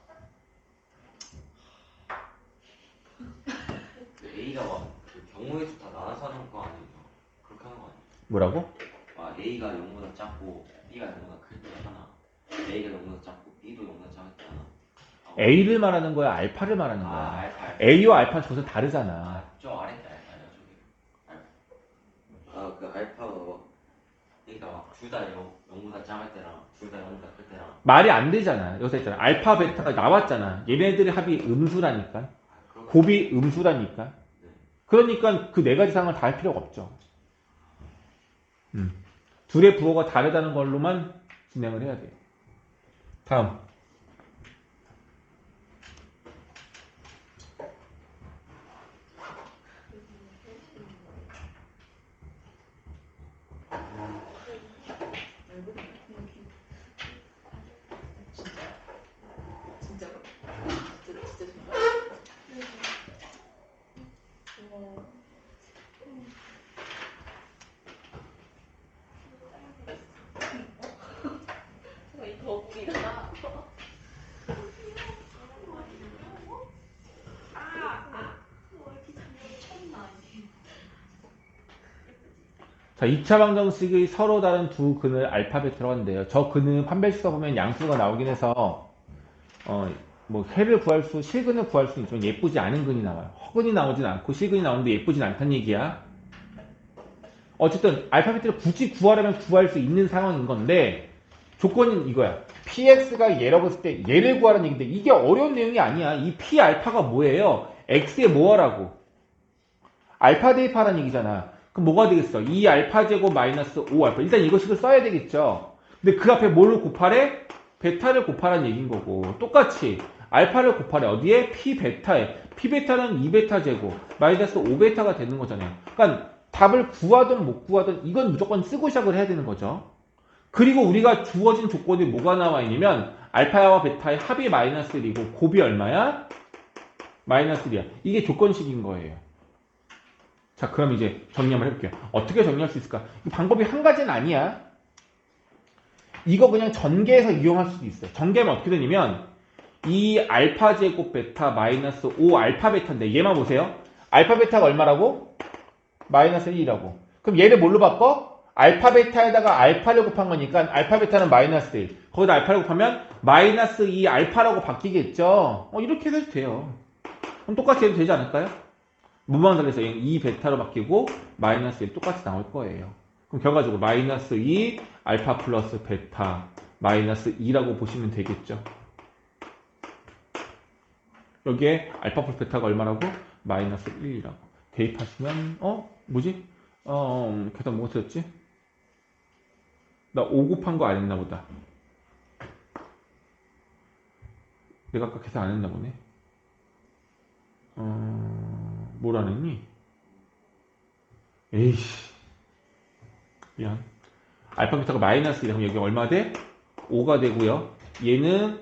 그 경우의 수 다 나눠서 하는 거 아니에요? 그렇게 하는 거 아니에요?
뭐라고?
A가 0보다 작고 B가 0보다 클 때 하나, A가 0보다 작고 B도 0보다 작을 때 하나.
A를 말하는 거야? 알파를 말하는 거야?
알파.
A와 알파는 저것은 다르잖아.
저 아래 때 알파요, 저기. 그 알파가 그러니까 막 둘 다 0보다 작을 때랑 둘 다 0보다 클 때랑.
말이 안 되잖아. 여기서 있잖아. 알파, 베타가 나왔잖아. 얘네들의 합이 음수라니까. 곱이 음수라니까.
네.
그러니까 그 네 가지 상황을 다 할 필요가 없죠. 둘의 부호가 다르다는 걸로만 진행을 해야 돼요. 다음.
더 웃기다.
자, 2차 방정식의 서로 다른 두 근을 알파벳으로 하는데요. 저 근은 판별식서 보면 양수가 나오긴 해서 뭐 해를 구할 수, 실근을 구할 수는 있지만 예쁘지 않은 근이 나와요. 허근이 나오진 않고 실근이 나오는데 예쁘진 않다는 얘기야. 어쨌든 알파벳을 굳이 구하려면 구할 수 있는 상황인 건데 조건은 이거야. px가 얘라고 했을 때 얘를 구하라는 얘기인데 이게 어려운 내용이 아니야. 이 p 알파가 뭐예요? x에 뭐 하라고? 알파 대입하라는 얘기잖아. 그럼 뭐가 되겠어? 2 알파 제곱 마이너스 5 알파. 일단 이거식을 써야 되겠죠. 근데 그 앞에 뭘 곱하래? 베타를 곱하라는 얘기인 거고 똑같이 알파를 곱하래. 어디에? p 베타에. p 베타는 2베타 제곱 마이너스 5베타가 되는 거잖아요. 그러니까 답을 구하든 못 구하든 이건 무조건 쓰고 시작을 해야 되는 거죠. 그리고 우리가 주어진 조건이 뭐가 나와 있냐면 알파와 베타의 합이 마이너스 1이고 곱이 얼마야? 마이너스 1이야. 이게 조건식인 거예요. 자, 그럼 이제 정리 한번 해볼게요. 어떻게 정리할 수 있을까? 이 방법이 한 가지는 아니야. 이거 그냥 전개해서 이용할 수도 있어요. 전개하면 어떻게 되냐면 이 알파 제곱 베타 마이너스 5 알파 베타인데 얘만 보세요. 알파 베타가 얼마라고? 마이너스 1이라고. 그럼 얘를 뭘로 바꿔? 알파 베타에다가 알파를 곱한 거니까 알파 베타는 마이너스 1. 거기다 알파를 곱하면 마이너스 2 알파라고 바뀌겠죠. 이렇게 해도 돼요. 그럼 똑같이 해도 되지 않을까요? 문방을 달려서 2 베타로 바뀌고 마이너스 1 똑같이 나올 거예요. 그럼 결과적으로 마이너스 2 알파 플러스 베타 마이너스 2라고 보시면 되겠죠. 여기에 알파 플러스 베타가 얼마라고? 마이너스 1이라고 대입하시면 뭐지? 계산 뭐가 틀렸지? 나 5 곱한 거 안 했나 보다. 내가 아까 계산 안 했나 보네. 뭘 안 했니? 에이씨. 미안. 알파 베타가 마이너스 1이면 여기 얼마 돼? 5가 되고요. 얘는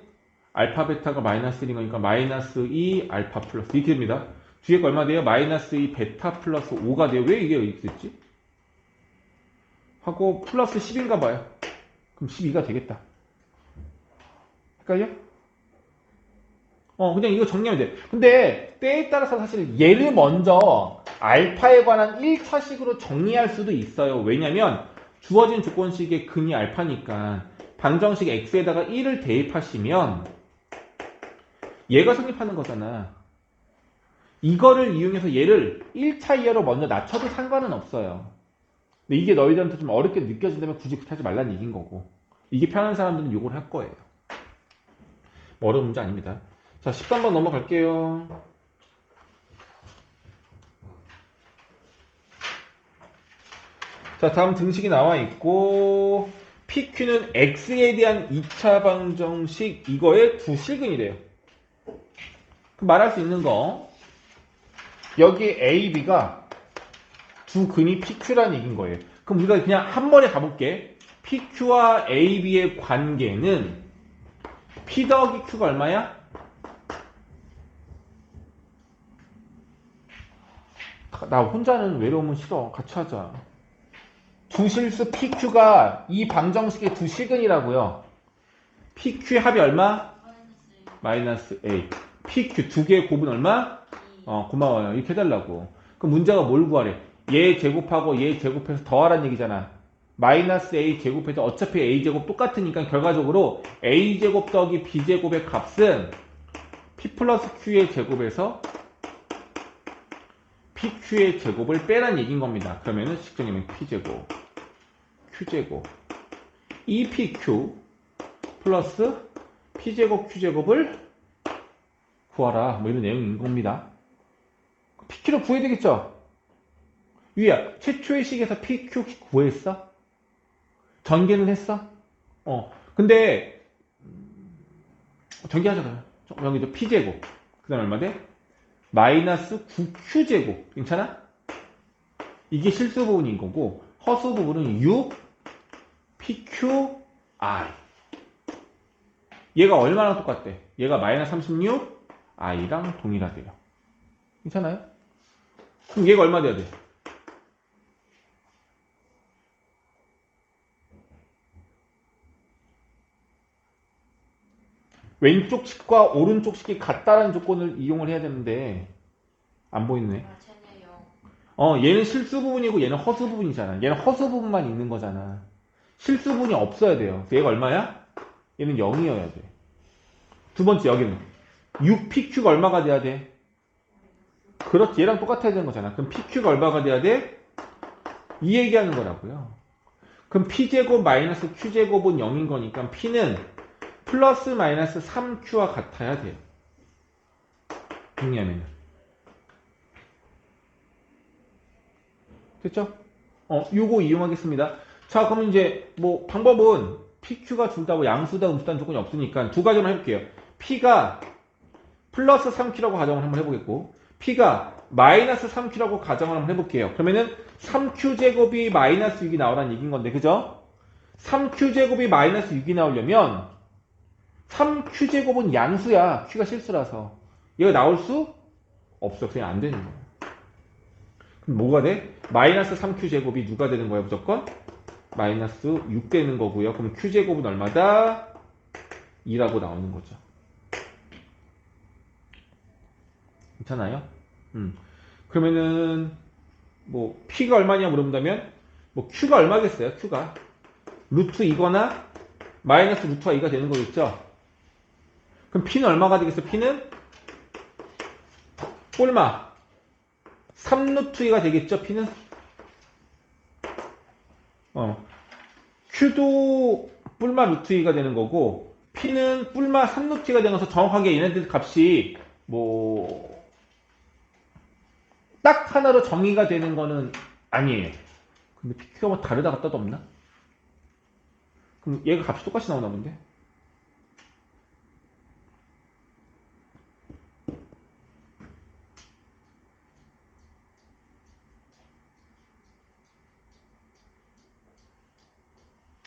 알파 베타가 마이너스 1인 거니까 마이너스 2 알파 플러스 이렇게 됩니다. 뒤에 거 얼마 돼요? 마이너스 2 베타 플러스 5가 돼요. 왜 이게 이렇게 됐지? 하고 플러스 10인가 봐요. 그럼 12가 되겠다. 헷갈려? 그냥 이거 정리하면 돼. 근데 때에 따라서 사실 얘를 먼저 알파에 관한 1차식으로 정리할 수도 있어요. 왜냐면 주어진 조건식의 근이 알파니까 방정식 x에다가 1을 대입하시면 얘가 성립하는 거잖아. 이거를 이용해서 얘를 1차 이하로 먼저 낮춰도 상관은 없어요. 근데 이게 너희들한테 좀 어렵게 느껴진다면 굳이 그렇게 하지 말라는 얘기인 거고, 이게 편한 사람들은 이걸 할 거예요. 어려운 문제 아닙니다. 자, 13번 넘어갈게요. 자, 다음 등식이 나와 있고 PQ는 X에 대한 2차 방정식 이거의 두 실근이래요. 그럼 말할 수 있는 거 여기 A, B가 두 근이 PQ라는 얘기인 거예요. 그럼 우리가 그냥 한 번에 가볼게. PQ와 A, B의 관계는 P 더하기 Q가 얼마야? 나 혼자는 외로우면 싫어. 같이 하자. 두 실수 PQ가 이 방정식의 두 실근이라고요. PQ의 합이 얼마? 마이너스 A. PQ 두 개의 곱은 얼마? 고마워요. 이렇게 해달라고. 그럼 문제가 뭘 구하래? 얘 제곱하고 얘 제곱해서 더하라는 얘기잖아. 마이너스 A 제곱해서 어차피 A 제곱 똑같으니까 결과적으로 A 제곱 더하기 B 제곱의 값은 P 플러스 Q의 제곱에서 PQ의 제곱을 빼란 얘기인 겁니다. 그러면은 식정리면 P제곱, Q제곱, EPQ 플러스 P제곱, Q제곱을 구하라. 뭐 이런 내용인 겁니다. PQ를 구해야 되겠죠? 유야, 최초의 식에서 PQ 구했어? 전개는 했어? 근데 전개하자 그러면. 여기도 P제곱. 그 다음에 얼마 돼? 마이너스 9Q제곱. 괜찮아? 이게 실수 부분인 거고, 허수 부분은 6 PQI. 얘가 얼마나 똑같대? 얘가 마이너스 36 I랑 동일하대요. 괜찮아요? 그럼 얘가 얼마 돼야 돼? 왼쪽 식과 오른쪽 식이 같다는 조건을 이용을 해야 되는데 안 보이네. 얘는 실수 부분이고 얘는 허수 부분이잖아. 얘는 허수 부분만 있는 거잖아. 실수 부분이 없어야 돼요. 얘가 얼마야? 얘는 0이어야 돼. 두 번째 여기는 6PQ가 얼마가 돼야 돼? 그렇지. 얘랑 똑같아야 되는 거잖아. 그럼 PQ가 얼마가 돼야 돼? 이 얘기하는 거라고요. 그럼 P제곱 마이너스 Q제곱은 0인 거니까 P는 플러스 마이너스 3Q와 같아야 돼요. 정리하면. 됐죠? 요거 이용하겠습니다. 자, 그럼 이제 뭐 방법은 PQ가 둘 다 뭐 양수다 음수다는 조건이 없으니까 두 가지만 해볼게요. P가 플러스 3Q라고 가정을 한번 해보겠고, P가 마이너스 3Q라고 가정을 한번 해볼게요. 그러면은 3Q제곱이 마이너스 6이 나오라는 얘기인 건데, 그죠? 3Q제곱이 마이너스 6이 나오려면 3Q제곱은 양수야. Q가 실수라서. 얘가 나올 수 없어. 그냥 안 되는 거야. 그럼 뭐가 돼? 마이너스 3q 제곱이 누가 되는 거야 무조건? 마이너스 6 되는 거고요. 그럼 q 제곱은 얼마다? 2라고 나오는 거죠. 괜찮아요? 그러면은 뭐 p가 얼마냐 물어본다면 뭐 q가 얼마겠어요? q가 루트 2거나 마이너스 루트와 2가 되는 거겠죠? 그럼 p는 얼마가 되겠어? p는 꼴마 3루트 2가 되겠죠? p는 q도 뿔마 루트 2가 되는 거고 p는 뿔마 3루트 2가 되는 거서 정확하게 얘네들 값이 뭐 딱 하나로 정의가 되는 거는 아니에요. 근데 pq가 뭐 다르다 갖다도 없나? 그럼 얘가 값이 똑같이 나오나 본데?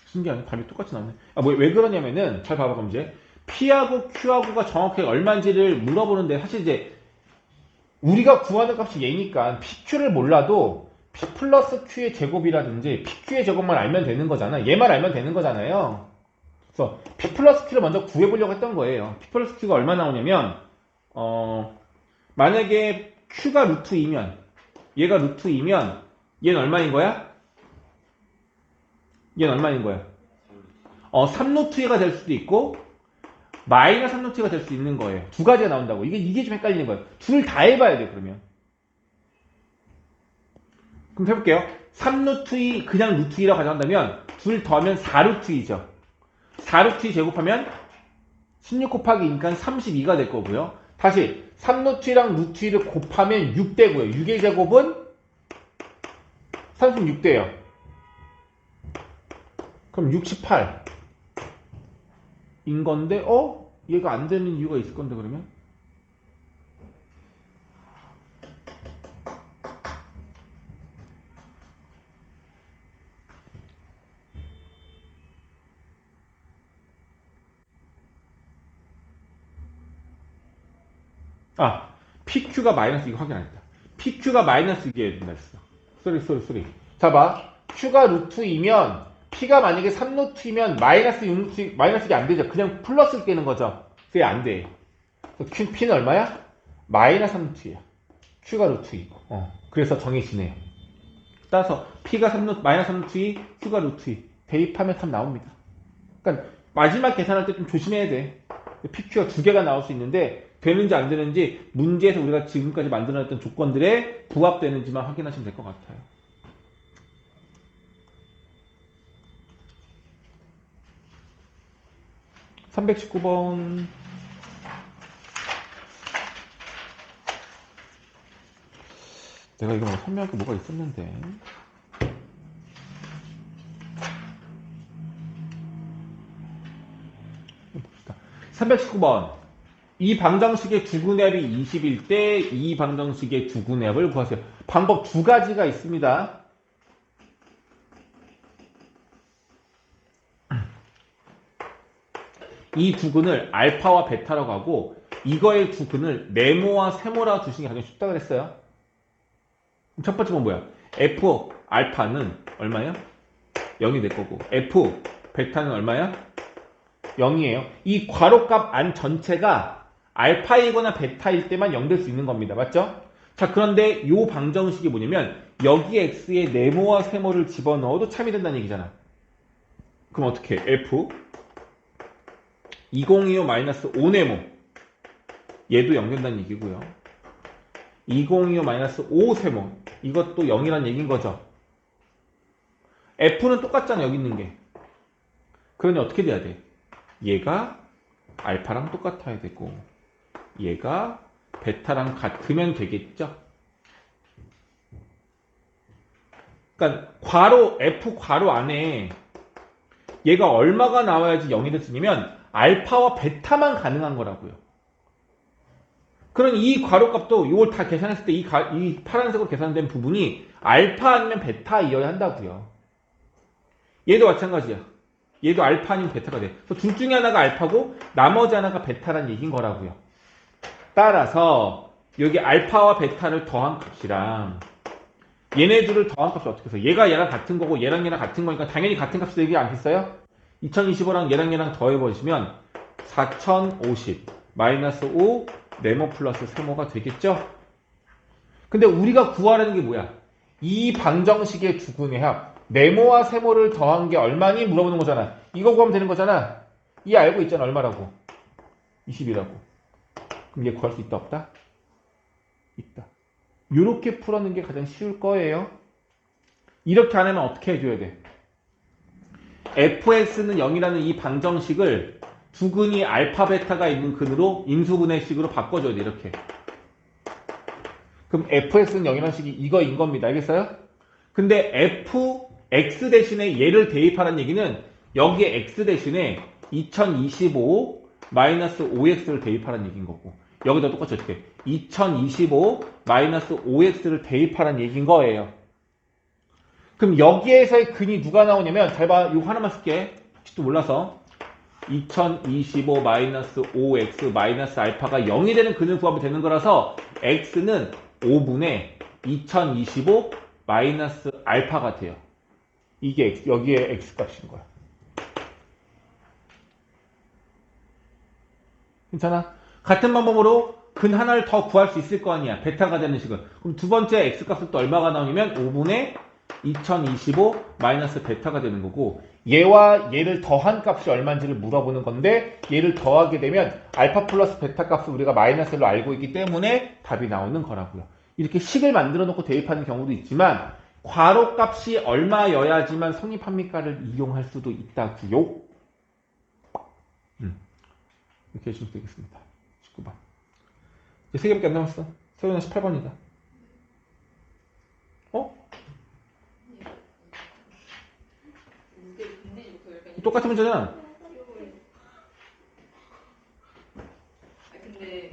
신기하네. 값이 똑같이 나오네. 왜 그러냐면은, 잘 봐봐, 그럼 이제. P하고 Q하고가 정확하게 얼마인지를 물어보는데, 사실 이제, 우리가 구하는 값이 얘니까, PQ를 몰라도, P 플러스 Q의 제곱이라든지, PQ의 제곱만 알면 되는 거잖아. 얘만 알면 되는 거잖아요. 그래서, P 플러스 Q를 먼저 구해보려고 했던 거예요. P 플러스 Q가 얼마 나오냐면, 만약에 Q가 루트 2면, 얘가 루트 2면, 얘는 얼마인 거야? 얘는 얼마인 거야? 3루트 2가 될 수도 있고 마이너스 3루트 2가 될 수 있는 거예요. 두 가지가 나온다고. 이게 좀 헷갈리는 거예요. 둘 다 해봐야 돼 그러면. 그럼 해볼게요. 3루트 2 그냥 루트 2라고 가져간다면 둘 더하면 4루트 2죠. 4루트 2 제곱하면 16 곱하기 2니까 32가 될 거고요. 다시 3루트 2랑 루트 2를 곱하면 6 되고요. 6의 제곱은 36 돼요. 그럼 68 인 건데 얘가 안 되는 이유가 있을 건데 그러면? PQ가 마이너스 이거 확인 안 했다. PQ가 마이너스 이게 된다 했어. 쏘리. 자 봐. Q가 루트 2면 P가 만약에 3루트이면 마이너스 6루트, 마이너스 이게 안 되죠. 그냥 플러스를 깨는 거죠. 그게 안 돼. P는 얼마야? 마이너스 3루트야. Q가 루트 2. 그래서 정해지네요. 따라서 P가 3루트, 마이너스 3루트 2, Q가 루트 2. 대입하면 답 나옵니다. 그러니까 마지막 계산할 때 좀 조심해야 돼. PQ가 두 개가 나올 수 있는데 되는지 안 되는지 문제에서 우리가 지금까지 만들어냈던 조건들에 부합되는지만 확인하시면 될 것 같아요. 319번. 내가 이거 설명할 게 뭐가 있었는데. 봅시다. 319번. 이 방정식의 두근앱이 20일 때 이 방정식의 두근앱을 구하세요. 방법 두 가지가 있습니다. 이 두근을 알파와 베타라고 하고 이거의 두근을 네모와 세모라고 주시는 게 가장 쉽다 그랬어요. 첫 번째 건 뭐야? F 알파는 얼마야? 0이 될 거고 F 베타는 얼마야? 0이에요. 이 괄호값 안 전체가 알파이거나 베타일 때만 0 될 수 있는 겁니다. 맞죠? 자, 그런데 이 방정식이 뭐냐면 여기 x에 네모와 세모를 집어넣어도 참이 된다는 얘기잖아. 그럼 어떻게 해? F 2025-5네모 얘도 0 된다는 얘기고요. 2025-5세모 이것도 0이란 얘기인 거죠. F는 똑같잖아 여기 있는 게. 그러니 어떻게 돼야 돼? 얘가 알파랑 똑같아야 되고 얘가 베타랑 같으면 되겠죠. 그러니까 괄호 F 괄호 안에 얘가 얼마가 나와야지 0이 됐으냐면 알파와 베타만 가능한 거라고요. 그러니 이 괄호값도 이걸 다 계산했을 때 이 파란색으로 계산된 부분이 알파 아니면 베타이어야 한다고요. 얘도 마찬가지야. 얘도 알파 아니면 베타가 돼. 그래서 둘 중에 하나가 알파고 나머지 하나가 베타란 얘기인 거라고요. 따라서 여기 알파와 베타를 더한 값이랑 얘네 둘을 더한 값이 어떻게 해서 얘가 얘랑 같은 거고 얘랑 얘랑 같은 거니까 당연히 같은 값이 되지 않겠어요? 2025랑 얘랑 더해보시면 4050 마이너스 5 네모 플러스 세모가 되겠죠? 근데 우리가 구하라는 게 뭐야? 이 방정식의 두 근의 합 네모와 세모를 더한 게 얼마니? 물어보는 거잖아. 이거 구하면 되는 거잖아. 이 알고 있잖아. 얼마라고? 20이라고. 그럼 얘 구할 수 있다 없다? 있다. 이렇게 풀어내는 게 가장 쉬울 거예요. 이렇게 안 하면 어떻게 해줘야 돼? fx는 0이라는 이 방정식을 두 근이 알파 베타가 있는 근으로 인수분해식으로 바꿔줘야 돼. 이렇게. 그럼 fx는 0이라는 식이 이거인 겁니다. 알겠어요? 근데 fx 대신에 얘를 대입하라는 얘기는 여기에 x 대신에 2025 마이너스 5x를 대입하라는 얘기인 거고 여기다 똑같이 어떻게 2025 마이너스 5x를 대입하라는 얘기인 거예요. 그럼 여기에서의 근이 누가 나오냐면 잘 봐. 이거 하나만 쓸게. 혹시도 몰라서 2025 마이너스 5x 마이너스 알파가 0이 되는 근을 구하면 되는 거라서 x는 5분의 2025 마이너스 알파가 돼요. 이게 x, 여기에 x 값인 거야. 괜찮아? 같은 방법으로 근 하나를 더 구할 수 있을 거 아니야. 베타가 되는 식은. 그럼 두 번째 x 값은 또 얼마가 나오냐면 5분의 2025 마이너스 베타가 되는 거고 얘와 얘를 더한 값이 얼마인지를 물어보는 건데 얘를 더하게 되면 알파 플러스 베타 값을 우리가 마이너스로 알고 있기 때문에 답이 나오는 거라고요. 이렇게 식을 만들어 놓고 대입하는 경우도 있지만 괄호 값이 얼마여야지만 성립합니까를 이용할 수도 있다고요. 이렇게 해주시면 되겠습니다. 19번. 이제 3개밖에 안 남았어. 세훈아 18번이다. 어? 똑같은 문제잖아.
근데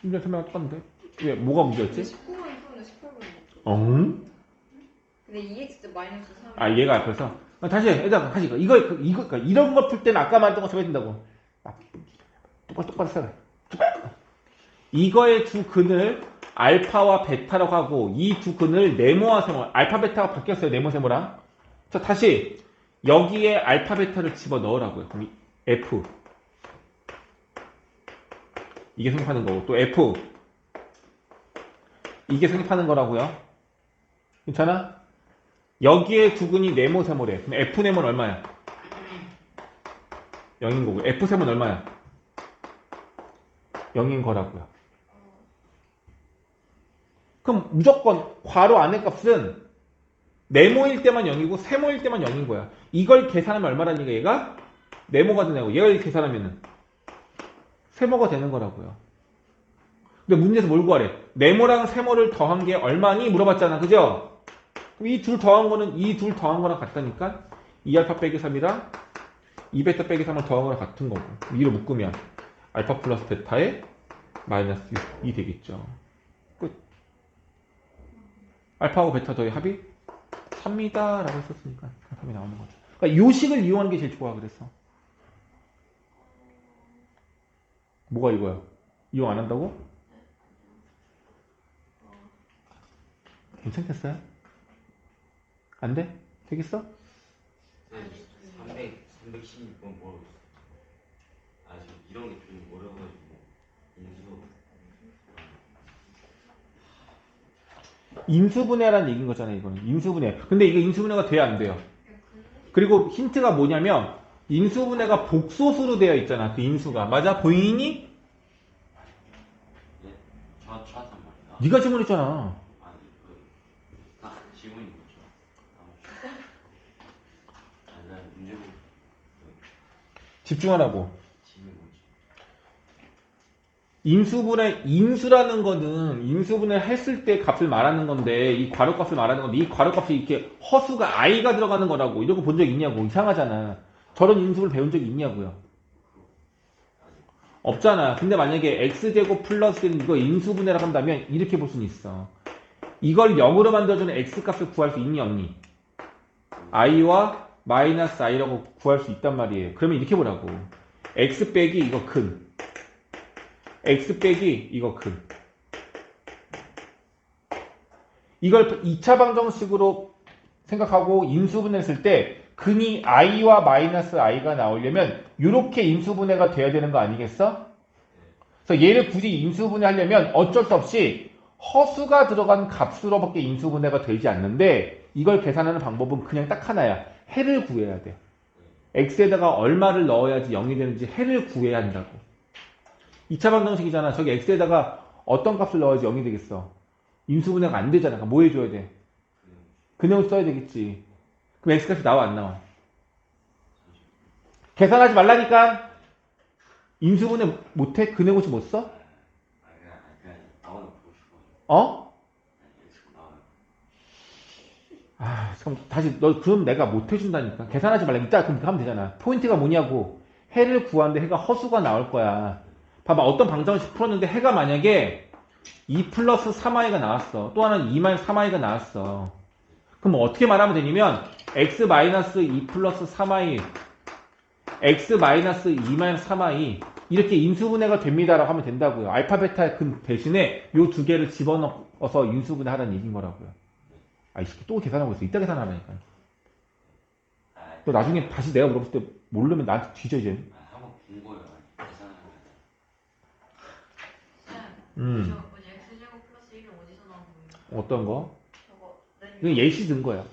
문제 설명이 똑같은데? 왜? 뭐가 문제였지?
19번 풀었는데 18번
응?
근데 2x 마이너스 3
아 얘가 앞에서 다시 해. 일단 다시 이거 그러니까 이런 거 풀 때는 아까 말했던 거 써야 된다고. 똑바로 써라. 이거의 두 근을 알파와 베타라고 하고 이 두 근을 네모와 세모 알파 베타가 바뀌었어요. 네모 세모랑. 자 다시 여기에 알파 베타를 집어 넣으라고요. 그럼 F 이게 성립하는 거고 또 F 이게 성립하는 거라고요. 괜찮아? 여기에 두 근이 네모 세모래. 그럼 F 네모는 얼마야? 0인 거고 F 세모는 얼마야? 0인 거라고요. 그럼 무조건 괄호 안의 값은 네모일 때만 0이고 세모일 때만 0인 거야. 이걸 계산하면 얼마라는 얘기야? 얘가 네모가 되냐고. 얘를 계산하면 세모가 되는 거라고요. 근데 문제에서 뭘 구하래? 네모랑 세모를 더한 게 얼마니? 물어봤잖아. 그죠? 이 둘 더한 거는 이 둘 더한 거랑 같다니까? 2알파 빼기 3이랑 2베타 빼기 3을 더한 거랑 같은 거고. 위로 묶으면 알파 플러스 베타에 마이너스 2 되겠죠. 끝. 알파하고 베타 더의 합이 3이다 라고 했었으니까 답이 나오는 거죠. 그러니까 요 식을 이용하는 게 제일 좋아. 그래서 뭐가 이거야? 이용 안 한다고? 괜찮겠어요? 안 돼? 되겠어?
316번 뭐라고 했어? 아 지금 이런 게 좀 어려워가지고
인수분해라는 얘기인 거잖아요. 이거는 인수분해. 근데 이게 인수분해가 돼야 안 돼요. 그리고 힌트가 뭐냐면 인수분해가 복소수로 되어 있잖아. 그 인수가. 맞아? 보이니?
저한단 말이야.
네가 질문했잖아.
아니 딱 질문인 거죠. 아니 난 문제고
집중하라고.
질문 뭐지?
인수분해, 인수라는 거는 인수분해를 했을 때 값을 말하는 건데 이 괄호값을 말하는 건데 이 괄호값이 이렇게 허수가 i가 들어가는 거라고. 이런 거 본 적 있냐고. 이상하잖아. 저런 인수를 배운 적이 있냐고요. 없잖아. 근데 만약에 x제곱 플러스 이거 인수분해라고 한다면 이렇게 볼 수는 있어. 이걸 0으로 만들어주는 x값을 구할 수 있니 없니? i와 마이너스 i라고 구할 수 있단 말이에요. 그러면 이렇게 보라고. x 빼기 이거 근 x 빼기 이거 근 이걸 2차 방정식으로 생각하고 인수분해했을 때 근이 i와 마이너스 i가 나오려면 이렇게 인수분해가 돼야 되는 거 아니겠어? 그래서 얘를 굳이 인수분해하려면 어쩔 수 없이 허수가 들어간 값으로밖에 인수분해가 되지 않는데 이걸 계산하는 방법은 그냥 딱 하나야. 해를 구해야 돼. x에다가 얼마를 넣어야지 0이 되는지 해를 구해야 한다고. 2차 방정식이잖아. 저기 x에다가 어떤 값을 넣어야지 0이 되겠어. 인수분해가 안 되잖아. 그러니까 뭐 해줘야 돼? 근형을 써야 되겠지. 그럼 x값이 나와 안 나와? 계산하지 말라니까. 인수분해 못해? 근형 없이 못 써? 어? 아, 그럼 다시 너 그럼 내가 못 해준다니까. 계산하지 말라. 이따 그럼 하면 되잖아. 포인트가 뭐냐고. 해를 구하는데 해가 허수가 나올 거야. 봐봐. 어떤 방정식 풀었는데 해가 만약에 2 플러스 3i가 나왔어. 또 하나는 2 마이너스 3i가 나왔어. 그럼 어떻게 말하면 되냐면 x 마이너스 2 플러스 3i x 마이너스 2 마이너스 3i 이렇게 인수분해가 됩니다라고 하면 된다고요. 알파 베타 근 대신에 요 두 개를 집어넣어서 인수분해 하라는 얘기인 거라고요. 이 새끼 또 계산하고 있어. 이따 계산하라니까. 너 나중에 다시 내가 물어봤을 때 모르면 나한테 뒤져 이제.
한번 본 거예요. 계산하는 거.
저 뭐지 x제곱 플러스 1은 어디서 나온 거예요?
어떤 거?
저거
이건 예시 든 거야.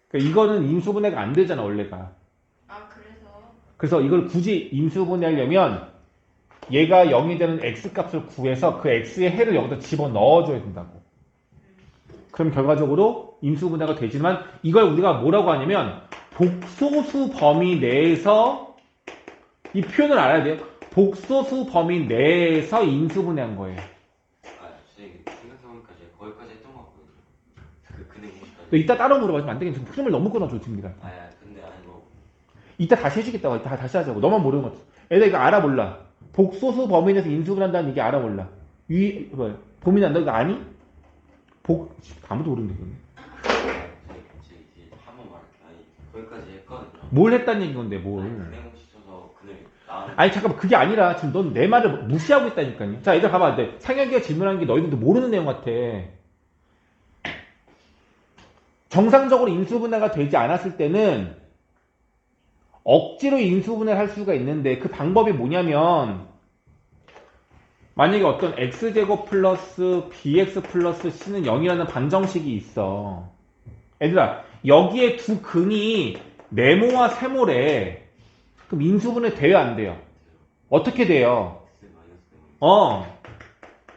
그러니까 이거는 인수분해가 안 되잖아 원래가. 그래서 이걸 굳이 인수분해하려면 얘가 0이 되는 x값을 구해서 그 x의 해를 여기다 집어넣어줘야 된다고. 그럼 결과적으로 인수분해가 되지만 이걸 우리가 뭐라고 하냐면 복소수 범위 내에서 이 표현을 알아야 돼요. 복소수 범위 내에서 인수분해한 거예요.
선생님 생각해보니까 제가 거기까지 했던 것 같거든요. 그 근행 공식까지.
너 이따 따로 물어봐주면 안 되겠네. 지금 흐름을 너무 끊어줘 지금이라.
근데 아니고
이따 다시 해주겠다고. 이따 다시 하자고. 너만 모르는 것 같아. 애들 이거 알아 몰라. 복소수 범위 내에서 인수분한다는 얘기 알아 몰라. 범위 난다 이거 아니? 아무도 모르는데 그건.
이제 한번 말할게요. 거기까지 했거든요.
뭘 했다는 얘기인 건데 뭘.
근행 공식 써서 근행 나오는.
아니 잠깐만 그게 아니라 지금 넌 내 말을 무시하고 있다니까요. 자 얘들 봐봐. 상혁이가 질문한 게 너희들도 모르는 내용 같아. 정상적으로 인수분해가 되지 않았을 때는 억지로 인수분해를 할 수가 있는데 그 방법이 뭐냐면 만약에 어떤 x제곱 플러스 bx 플러스 c는 0이라는 방정식이 있어. 얘들아 여기에 두 근이 네모와 세모래. 그럼 인수분해 돼요 안 돼요? 어떻게 돼요?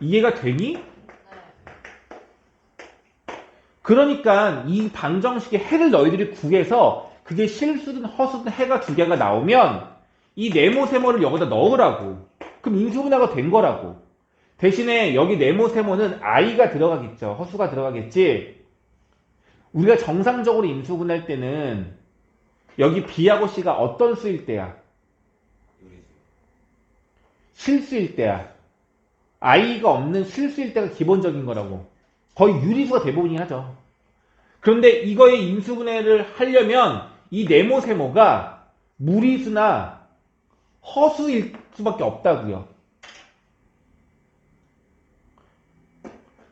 이해가 되니? 그러니까 이 방정식의 해를 너희들이 구해서 그게 실수든 허수든 해가 두 개가 나오면 이 네모 세모를 여기다 넣으라고. 그럼 인수분해가 된 거라고. 대신에 여기 네모 세모는 i가 들어가겠죠. 허수가 들어가겠지. 우리가 정상적으로 인수분할 때는 여기 b하고 c가 어떤 수일 때야? 실수일 때야. i가 없는 실수일 때가 기본적인 거라고. 거의 유리수가 대부분이긴 하죠. 그런데 이거의 인수분해를 하려면 이 네모 세모가 무리수나 허수일 수밖에 없다고요.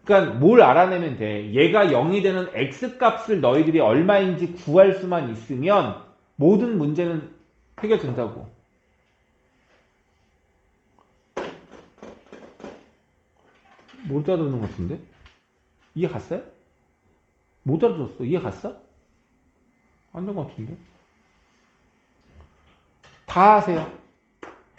그러니까 뭘 알아내면 돼. 얘가 0이 되는 x값을 너희들이 얼마인지 구할 수만 있으면 모든 문제는 해결된다고. 못 알아듣는 것 같은데? 이해 갔어요? 못 알아들었어. 이해 갔어? 안 된 것 같은데? 다 하세요.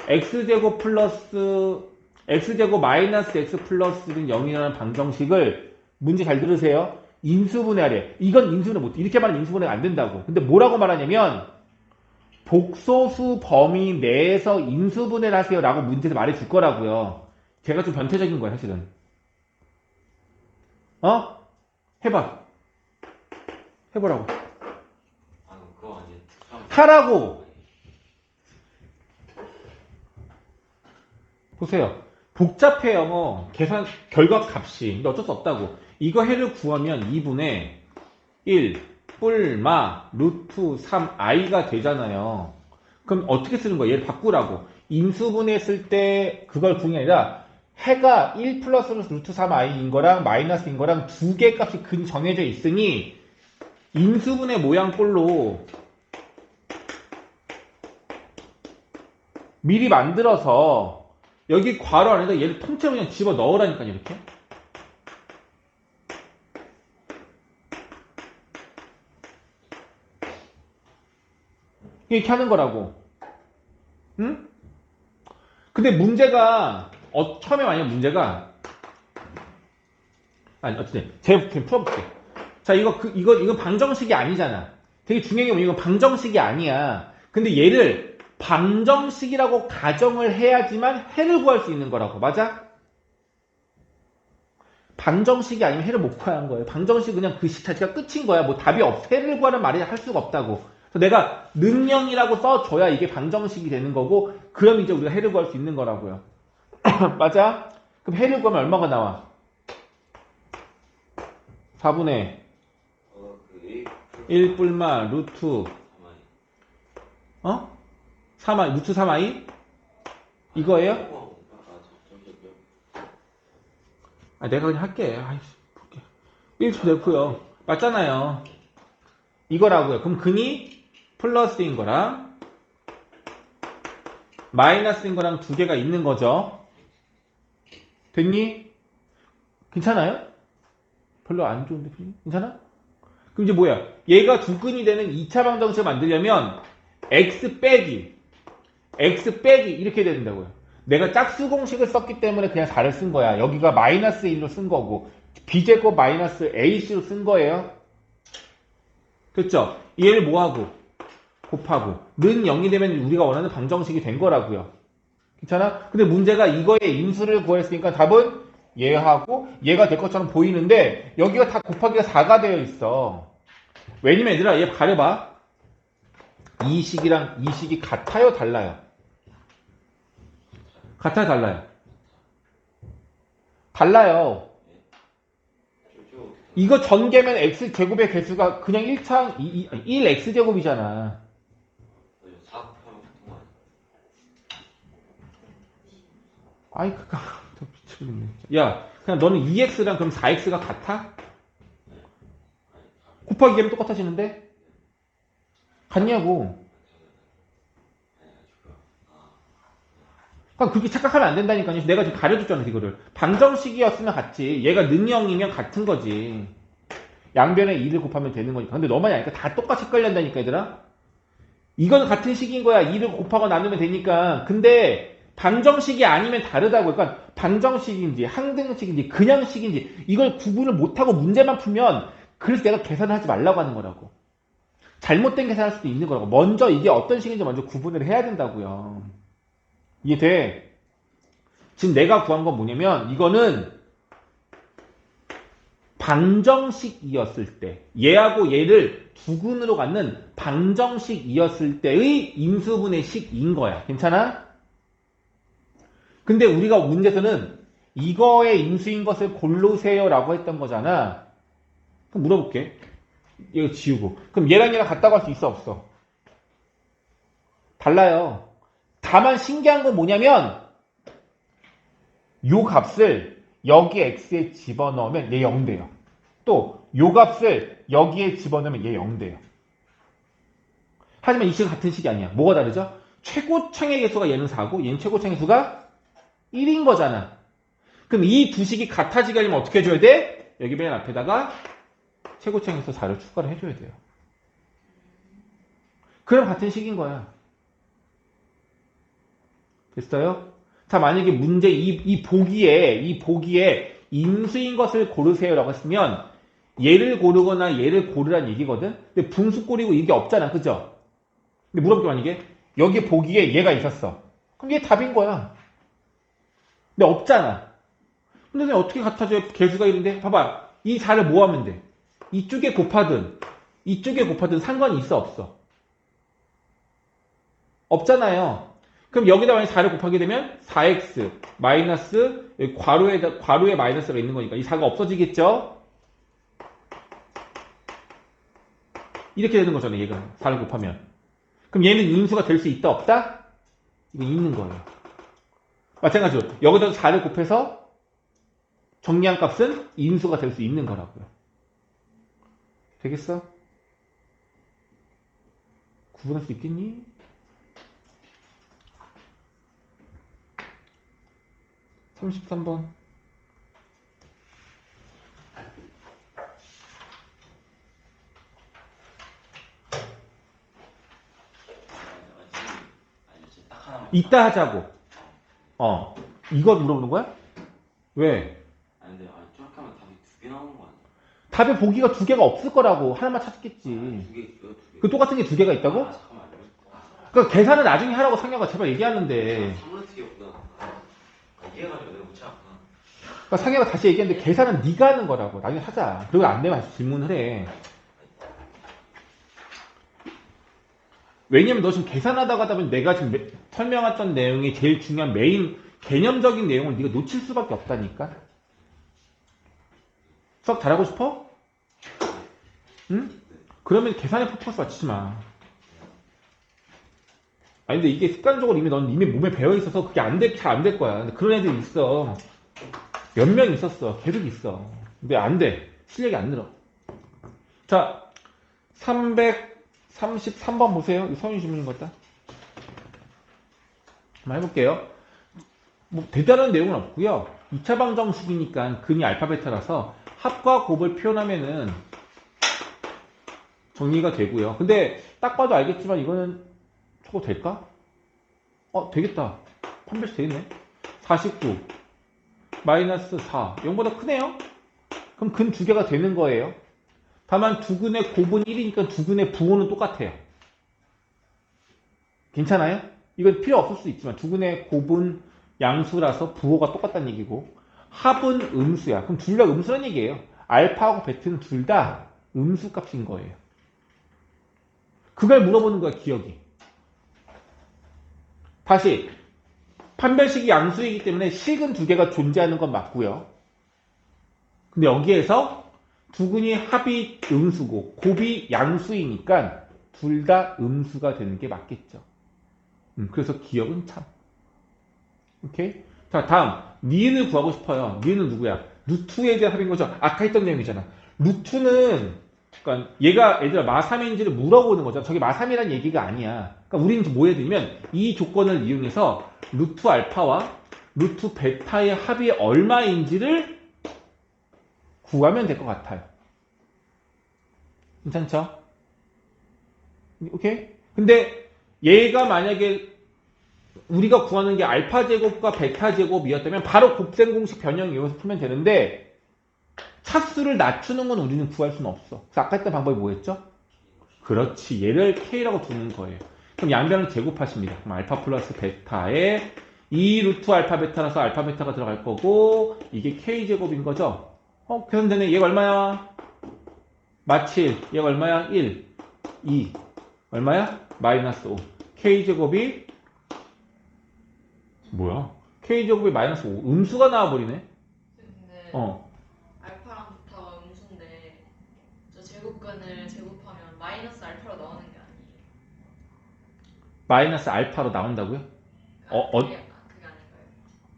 x제곱 플러스 x제곱 마이너스 x 플러스는 0이라는 방정식을 문제 잘 들으세요. 인수분해하래. 이건 인수분해 못해. 이렇게 말하면 인수분해가 안 된다고. 근데 뭐라고 말하냐면 복소수 범위 내에서 인수분해를 하세요 라고 문제에서 말해줄 거라고요. 제가 좀 변태적인 거야 사실은. 해봐. 해보라고.
그거 이제
하라고. 보세요. 복잡해 영어 계산 결과값이. 근데 어쩔 수 없다고. 이거 해를 구하면 2분의 1 뿔마 루트 3i가 되잖아요. 그럼 어떻게 쓰는 거야? 얘를 바꾸라고. 인수분해 했을 때 그걸 구는 게 아니라 해가 1 플러스 루트 3i인 거랑 마이너스인 거랑 두 개 값이 정해져 있으니 인수분해 모양꼴로 미리 만들어서 여기 괄호 안에다 얘를 통째로 그냥 집어 넣으라니까요, 이렇게. 이렇게 하는 거라고. 응? 근데 문제가, 처음에 만약 문제가, 아니, 어쨌든, 제가 풀어볼게. 자, 이거 방정식이 아니잖아. 되게 중요한 게 뭐냐면, 이거 방정식이 아니야. 근데 얘를 방정식이라고 가정을 해야지만 해를 구할 수 있는 거라고. 맞아? 방정식이 아니면 해를 못 구하는 거예요. 방정식 그냥 그 식 자체가 끝인 거야. 뭐 답이 해를 구하는 말이 할 수가 없다고. 그래서 내가 능령이라고 써줘야 이게 방정식이 되는 거고, 그럼 이제 우리가 해를 구할 수 있는 거라고요. 맞아? 그럼 해를 구하면 얼마가 나와? 4분의 1뿔마 루트 3i, 루트 3i? 이거예요? 내가 그냥 할게. 아이씨, 볼게. 1초 됐고요. 맞잖아요. 이거라고요. 그럼 근이 플러스인 거랑 마이너스인 거랑 두 개가 있는 거죠. 됐니? 괜찮아요? 별로 안 좋은데, 괜찮아? 그럼 이제 뭐야? 얘가 두 근이 되는 2차 방정식을 만들려면 x 빼기 이렇게 된다고요. 내가 짝수 공식을 썼기 때문에 그냥 4를 쓴 거야. 여기가 마이너스 1로 쓴 거고 b제곱 마이너스 ac로 쓴 거예요. 됐죠? 얘를 뭐하고? 곱하고 는 0이 되면 우리가 원하는 방정식이 된 거라고요. 괜찮아? 근데 문제가 이거의 인수를 구했으니까 답은 얘하고 얘가 될 것처럼 보이는데 여기가 다 곱하기가 4가 되어 있어. 왜냐면 얘들아 얘 가려봐. 이 식이랑 이 식이 같아요? 달라요? 같아요? 달라요? 달라요. 이거 전개면 x제곱의 개수가 그냥 1x제곱이잖아. 아이 그니까 미치겠네. 야 그냥 너는 2x랑 그럼 4x가 같아? 곱하기 하면 똑같아지는데? 같냐고. 그러니까 그렇게 착각하면 안 된다니까요. 내가 지금 가려줬잖아 이거를. 방정식이었으면 같지. 얘가 능형이면 같은 거지. 양변에 2를 곱하면 되는 거니까. 근데 너만이 아니까 다 똑같이 헷갈린다니까 얘들아. 이건 같은 식인 거야. 2를 곱하고 나누면 되니까. 근데 방정식이 아니면 다르다고. 그러니까 방정식인지 항등식인지 그냥 식인지 이걸 구분을 못하고 문제만 풀면 그래서 내가 계산을 하지 말라고 하는 거라고. 잘못된 계산할 수도 있는 거라고. 먼저 이게 어떤 식인지 먼저 구분을 해야 된다고요. 이해돼? 지금 내가 구한 건 뭐냐면 이거는 방정식이었을 때 얘하고 얘를 두 근으로 갖는 방정식이었을 때의 인수분해 식인 거야. 괜찮아? 근데 우리가 문제에서는 이거의 인수인 것을 고르세요 라고 했던 거잖아. 그럼 물어볼게. 이거 지우고. 그럼 얘랑 얘랑 같다고 할 수 있어 없어? 달라요. 다만 신기한 건 뭐냐면 요 값을 여기 x에 집어넣으면 얘 0 돼요. 또 요 값을 여기에 집어넣으면 얘 0 돼요. 하지만 이 식은 같은 식이 아니야. 뭐가 다르죠? 최고창의 개수가 얘는 4고 얘는 최고창의 수가 1인 거잖아. 그럼 이 두 식이 같아지게 하려면 어떻게 해줘야 돼? 여기 맨 앞에다가 최고창에서 4를 추가를 해줘야 돼요. 그럼 같은 식인 거야. 됐어요? 자, 만약에 문제 이 보기에 인수인 것을 고르세요라고 했으면 얘를 고르거나 얘를 고르란 얘기거든? 근데 분수꼴이고 이게 없잖아. 그죠? 근데 물어볼게 만약에 여기 보기에 얘가 있었어. 그럼 얘 답인 거야. 근데 없잖아. 근데 어떻게 같아져요? 개수가 있는데? 봐봐. 이 4를 뭐 하면 돼? 이쪽에 곱하든 상관이 있어 없어? 없잖아요. 그럼 여기다 만약 4를 곱하게 되면 4x 마이너스 괄호에 마이너스가 있는 거니까 이 4가 없어지겠죠? 이렇게 되는 거잖아요. 얘가 4를 곱하면. 그럼 얘는 인수가 될 수 있다 없다? 이거 있는 거예요. 마찬가지로 여기다 4를 곱해서 정리한 값은 인수가 될 수 있는 거라고요. 되겠어? 구분할 수 있겠니? (33번)
딱 하나만.
이따 하자고. 이거 물어보는 거야? 왜?
아니 근데 저렇게 하면 답이 2개 나오는 거 아니야?
답에 보기가 2개가 없을 거라고. 하나만
아,
찾겠지.
2개, 이거 2개.
그 똑같은 게 2개가 있다고?
아, 잠깐만.
그러니까 계산을 나중에 하라고 상혁아 제발 얘기하는데.
3루트였구나. 이해가지고 내가 못 찾았구나.
그러니까 상혁아 다시 얘기하는데 계산은 네가 하는 거라고. 나중에 하자. 그리고 안 되면 다시 질문을 해. 왜냐면 너 지금 계산하다가 하다 보면 내가 지금 설명했던 내용이 제일 중요한 메인 개념적인 내용을 네가 놓칠 수밖에 없다니까. 수학 잘하고 싶어? 응? 그러면 계산에 포커스 맞추지 마. 아니 근데 이게 습관적으로 넌 이미 몸에 배어 있어서 그게 잘 안 될 거야. 근데 그런 애들이 있어. 몇 명 있었어. 계속 있어. 근데 안 돼. 실력이 안 늘어. 자, 333번 보세요. 이 서윤 질문인 것 같다. 한번 해볼게요. 뭐 대단한 내용은 없고요. 2차 방정식이니까 근이 알파 베타라서 합과 곱을 표현하면은 정리가 되고요. 근데 딱 봐도 알겠지만 이거는 저거 될까? 되겠다. 판별식 되겠네. 49 마이너스 4 0보다 크네요. 그럼 근 2개가 되는 거예요. 다만 두근의 곱은 1이니까 두근의 부호는 똑같아요. 괜찮아요? 이건 필요 없을 수 있지만 두근의 곱은 양수라서 부호가 똑같다는 얘기고 합은 음수야. 그럼 둘 다 음수란 얘기예요. 알파하고 베타는 둘 다 음수 값인 거예요. 그걸 물어보는 거야, 기억이. 다시 판별식이 양수이기 때문에 식은 2개가 존재하는 건 맞고요. 근데 여기에서 두근이 합이 음수고 곱이 양수이니까 둘 다 음수가 되는 게 맞겠죠. 그래서 기억은 참. 오케이? 자, 다음 니은을 구하고 싶어요. 니은은 누구야? 루트에 대한 합인 거죠. 아까 했던 내용이잖아. 루트는 그러니까 얘가 얘들아 마3인지를 물어보는 거죠. 저게 마3이라는 얘기가 아니야. 그러니까 우리는 뭐 해야 되면 이 조건을 이용해서 루트 알파와 루트 베타의 합이 얼마인지를 구하면 될 것 같아요. 괜찮죠? 오케이? 근데 얘가 만약에 우리가 구하는 게 알파 제곱과 베타 제곱이었다면 바로 곱셈 공식 변형 이용해서 풀면 되는데 차수를 낮추는 건 우리는 구할 수는 없어. 그래서 아까 했던 방법이 뭐였죠? 그렇지. 얘를 K라고 두는 거예요. 그럼 양변을 제곱하십니다. 그럼 알파 플러스 베타에 2 루트 알파 베타라서 알파 베타가 들어갈 거고 이게 K 제곱인 거죠? 계산되네. 얘가 얼마야? 마7. 얘가 얼마야? 1. 2. 얼마야? 마이너스 5. K 제곱이 뭐야? K 제곱이 마이너스 5. 음수가 나와버리네?
근데
어.
알파랑 베타가 음수인데 저 제곱근을 제곱하면 마이너스 알파로 나오는 게 아니에요.
마이너스 알파로 나온다고요?
그게 아닌가요?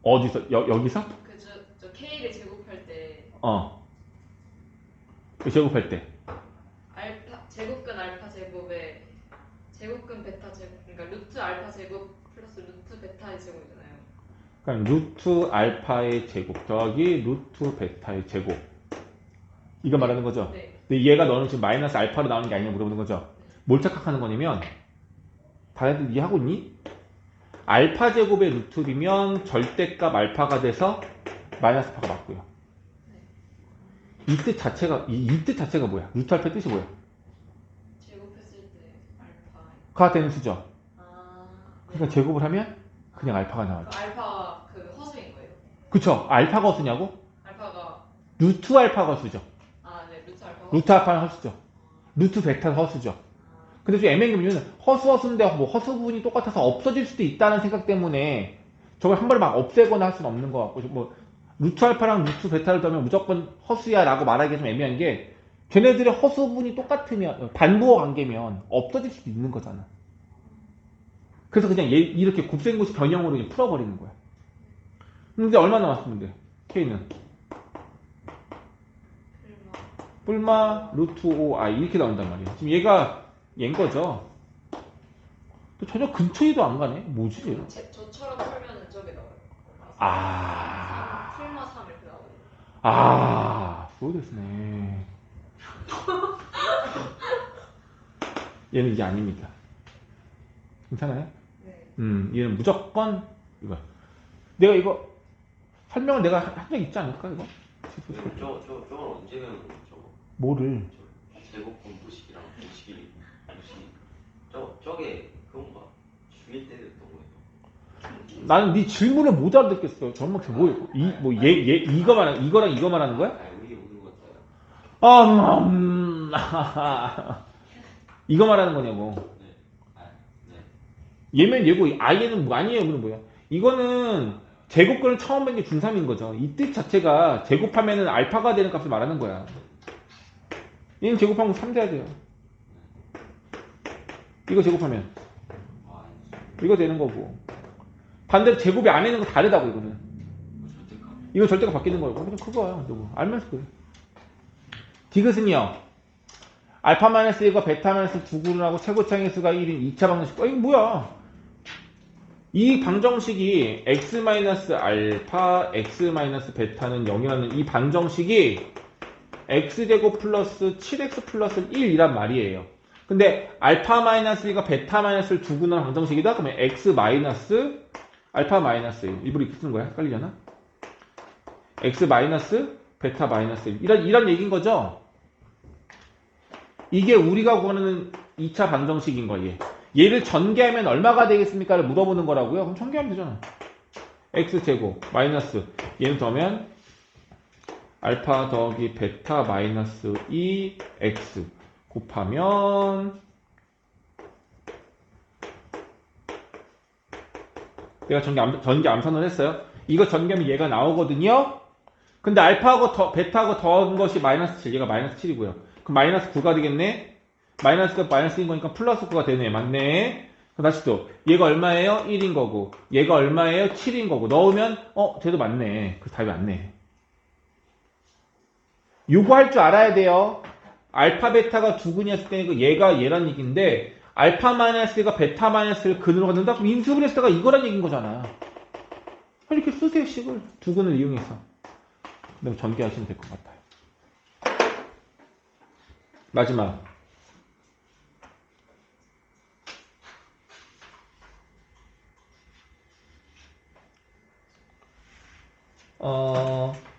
어디서? 여기서?
저 K를 제곱할 때
제곱할 때.
제곱근 알파 제곱에 제곱근 베타 제곱, 그러니까 루트 알파 제곱 플러스 루트 베타의 제곱이잖아요.
그러니까 루트 알파의 제곱 더하기 루트 베타의 제곱. 이거 말하는 거죠?
네.
근데 얘가 너는 지금 마이너스 알파로 나오는 게 아니냐 물어보는 거죠? 뭘 착각하는 거냐면 다들 이해하고 있니? 알파 제곱의 루트이면 절대값 알파가 돼서 마이너스 파가 맞고요. 이 뜻 자체가 뭐야? 루트 알파의 뜻이 뭐야?
제곱했을 때 알파.
가 되는 수죠.
네.
그러니까 제곱을 하면 그냥 알파가 나와요.
알파가 그 허수인 거예요?
그쵸? 알파가 허수냐고?
알파가
루트 알파가 허수죠.
네, 루트 알파.
루트 알파는 허수죠. 루트 베타는 허수죠. 근데 좀 애매한 게 뭐냐면 허수인데 뭐 허수 부분이 똑같아서 없어질 수도 있다는 생각 때문에 저걸 한 번에 막 없애거나 할 수는 없는 것 같고 뭐 루트 알파랑 루트 베타를 더하면 무조건 허수야 라고 말하기가 좀 애매한 게 걔네들의 허수 부분이 똑같으면 반부호 관계면 없어질 수도 있는 거잖아. 그래서 그냥 이렇게 곱셈고시 변형으로 그냥 풀어버리는 거야. 근데 얼마 남았으면 돼? K는 뿔마 루트 5i 이렇게 나온단 말이야. 지금 얘가 얘인 거죠. 또 전혀 근처에도 안 가네. 뭐지 얘는?
저처럼 풀면은 저게 나와요.
아.
3, 풀마 3 이렇게 나오거든요.
아,そうですね. 얘는 이게 아닙니다. 괜찮아요?
네.
얘는 무조건 이거. 내가 이거 설명을 내가 한 적 있지 않을까 이거?
저걸 언제 배우는 거죠? 저거?
뭐를?
제곱 분부식이랑 공식이 저게 그건가? 중1 때 됐던 거예요.
나는 네 질문을 못 알아듣겠어. 정말 이거 말하는 이거랑 이거 말하는 거야?
아, 우리 오는 것 같아요.
이거 말하는 거냐고.
네. 네.
얘면 얘고 아얘는 뭐 아니에요. 그는 뭐야? 이거는 제곱근을 처음 본 게 중3인 거죠. 이 뜻 자체가 제곱하면은 알파가 되는 값을 말하는 거야. 얘는 제곱하면 3 돼야 돼요. 이거 제곱하면 이거 되는 거고. 반대로 제곱이 안에 있는 거 다르다고 이거는. 이거 절대가 바뀌는 거고. 그냥 그거야. 누구 알면서 그래. 디귿은요. 알파 마이너스 1과 베타 마이너스 2구분하고 최고차의 수가 1인 2차 방정식. 이거 뭐야? 이 방정식이 x 마이너스 알파, x 마이너스 베타는 0이라는 이 방정식이 x제곱 플러스 7x 플러스 1이란 말이에요. 근데 알파 마이너스 1과 베타 마이너스를 두고 난 방정식이다? 그러면 x 마이너스 알파 마이너스 1. 일부러 이렇게 쓰는 거야? 헷갈리잖아? x 마이너스 베타 마이너스 1. 이런 얘기인 거죠? 이게 우리가 구하는 2차 방정식인 거예요. 얘를 전개하면 얼마가 되겠습니까?를 물어보는 거라고요. 그럼 전개하면 되잖아. x제곱 마이너스 얘는 더하면 알파 더하기 베타 마이너스 2x 곱하면 내가 전개 암산을 했어요. 이거 전개하면 얘가 나오거든요. 근데 알파하고 베타하고 더한 것이 마이너스 7. 얘가 마이너스 7이고요. 그럼 마이너스 9가 되겠네. 마이너스가 마이너스인 거니까 플러스 9가 되네. 맞네. 그럼 다시 또 얘가 얼마예요? 1인 거고 얘가 얼마예요? 7인 거고 넣으면 쟤도 맞네. 그 답이 맞네. 요거 할 줄 알아야 돼요. 알파 베타가 두근이었을 때 얘가 얘란 얘기인데 알파 마이너스가 베타 마이너스를 근으로 갖는다? 그럼 인수분해 했을 때가 이거란 얘기인 거잖아. 이렇게 쓰세요. 식을 두근을 이용해서. 그럼 전개하시면 될 것 같아요. 마지막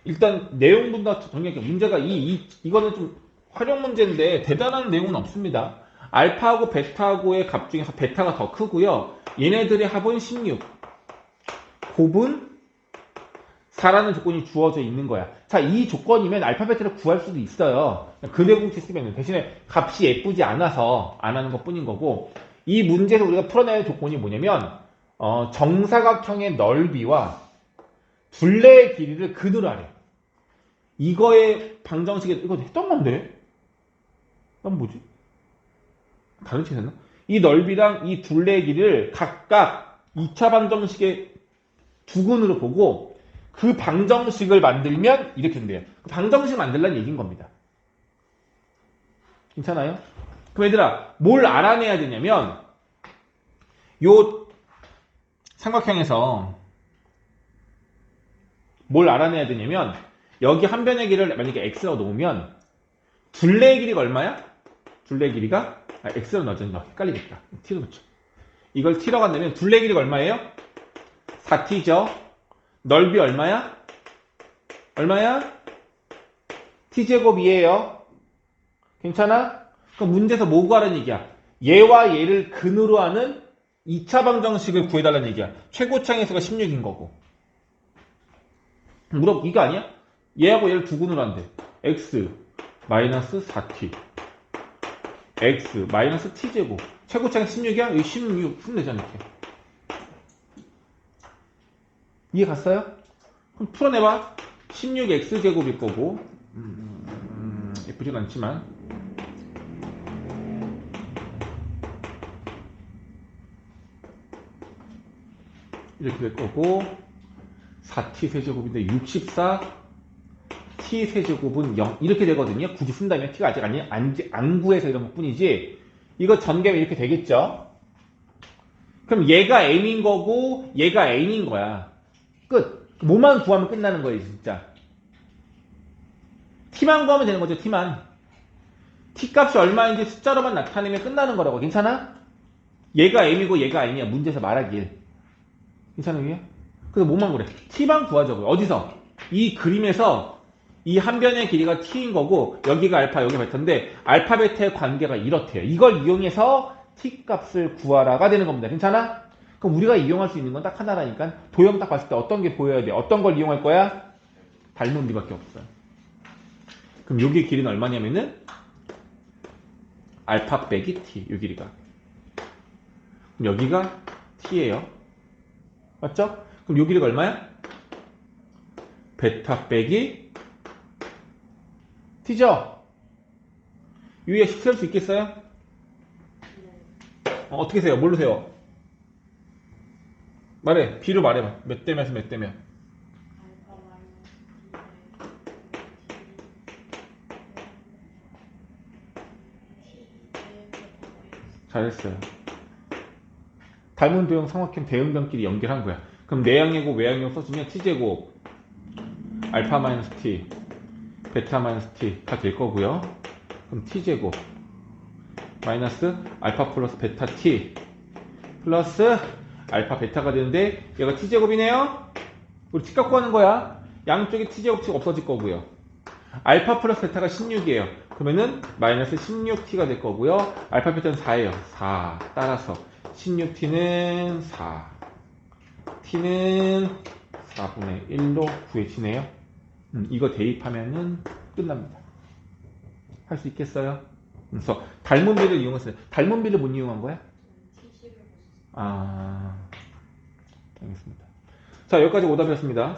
일단 내용보다 정리할게요. 문제가 이거는 좀 활용 문제인데 대단한 내용은 없습니다. 알파하고 베타하고의 값 중에서 베타가 더 크고요. 얘네들의 합은 16. 곱은 4라는 조건이 주어져 있는 거야. 자, 이 조건이면 알파 베타를 구할 수도 있어요. 근해공식 쓰면 대신에 값이 예쁘지 않아서 안 하는 것 뿐인 거고 이 문제에서 우리가 풀어내야 할 조건이 뭐냐면 정사각형의 넓이와 둘레의 길이를 근으로 하래. 이거의 방정식에 이거 했던 건데? 난 뭐지? 다른 책 했나? 이 넓이랑 이 둘레의 길이를 각각 2차 방정식의 두근으로 보고 그 방정식을 만들면 이렇게 된대요. 그 방정식 만들라는 얘기인 겁니다. 괜찮아요? 그럼 얘들아 뭘 알아내야 되냐면 요 삼각형에서 뭘 알아내야 되냐면 여기 한 변의 길이를 만약에 x라고 놓으면 둘레의 길이가 얼마야? 둘레의 길이가 x로 넣어준다. 헷갈리겠다. t로 넣죠. 이걸 t로 간다면 둘레의 길이가 얼마예요? 4t죠. 넓이 얼마야? 얼마야? t제곱이에요. 괜찮아? 그럼 문제에서 뭐 구하라는 얘기야? 얘와 얘를 근으로 하는 2차 방정식을 구해달라는 얘기야. 최고차의 수가 16인 거고. 이거 아니야? 얘하고 얘를 두 근으로 한대. x 마이너스 4t x 마이너스 t제곱 최고차가 16이야? 여기 16 풀면 되잖아. 이렇게. 이해 갔어요? 그럼 풀어내봐. 16x제곱일 거고 예쁘진 않지만 이렇게 될 거고 4t 세제곱인데 64 t 세제곱은 0 이렇게 되거든요. 굳이 쓴다면 t가 아직 안 구해서 이런 것 뿐이지 이거 전개하면 이렇게 되겠죠. 그럼 얘가 m인 거고 얘가 n인 거야. 끝. 뭐만 구하면 끝나는 거예요 진짜. t만 구하면 되는 거죠. t만. t 값이 얼마인지 숫자로만 나타내면 끝나는 거라고. 괜찮아? 얘가 m이고 얘가 n이야. 문제에서 말하길. 괜찮아 위에? 그래서 뭐만 그래? t만 구하자고요. 어디서? 이 그림에서 이 한 변의 길이가 t인 거고 여기가 알파 여기가 베타인데 알파 베타의 관계가 이렇대요. 이걸 이용해서 t 값을 구하라가 되는 겁니다. 괜찮아? 그럼 우리가 이용할 수 있는 건 딱 하나라니까 도형 딱 봤을 때 어떤 게 보여야 돼? 어떤 걸 이용할 거야? 닮은 비밖에 없어요. 그럼 여기 길이는 얼마냐면은 알파 빼기 t 이 길이가 그럼 여기가 t예요. 맞죠? 그럼 이 길이가 얼마야? 베타 빼기 t죠? 위에 세울 수 있겠어요? 어떻게 세요? 뭘로 세요? 말해. B로 말해봐. 몇 대면서 몇 대면? 잘했어요. 닮은 도형 삼각형 대응변끼리 연결한 거야. 그럼 내항이고 외항형 써주면 t제곱 알파 마이너스 t 베타 마이너스 t 다 될 거고요. 그럼 t제곱 마이너스 알파 플러스 베타 t 플러스 알파 베타가 되는데 얘가 t제곱이네요. 우리 t 갖고 하는 거야. 양쪽에 t제곱씩 없어질 거고요. 알파 플러스 베타가 16이에요. 그러면은 마이너스 16t가 될 거고요. 알파 베타는 4예요. 4 따라서 16t는 4 t는 4분의 1로 구해지네요. 이거 대입하면은 끝납니다. 할 수 있겠어요? 그래서 닮은 비를 이용했어요. 닮은 비를 못 이용한 거야? 알겠습니다. 자, 여기까지 오답이었습니다.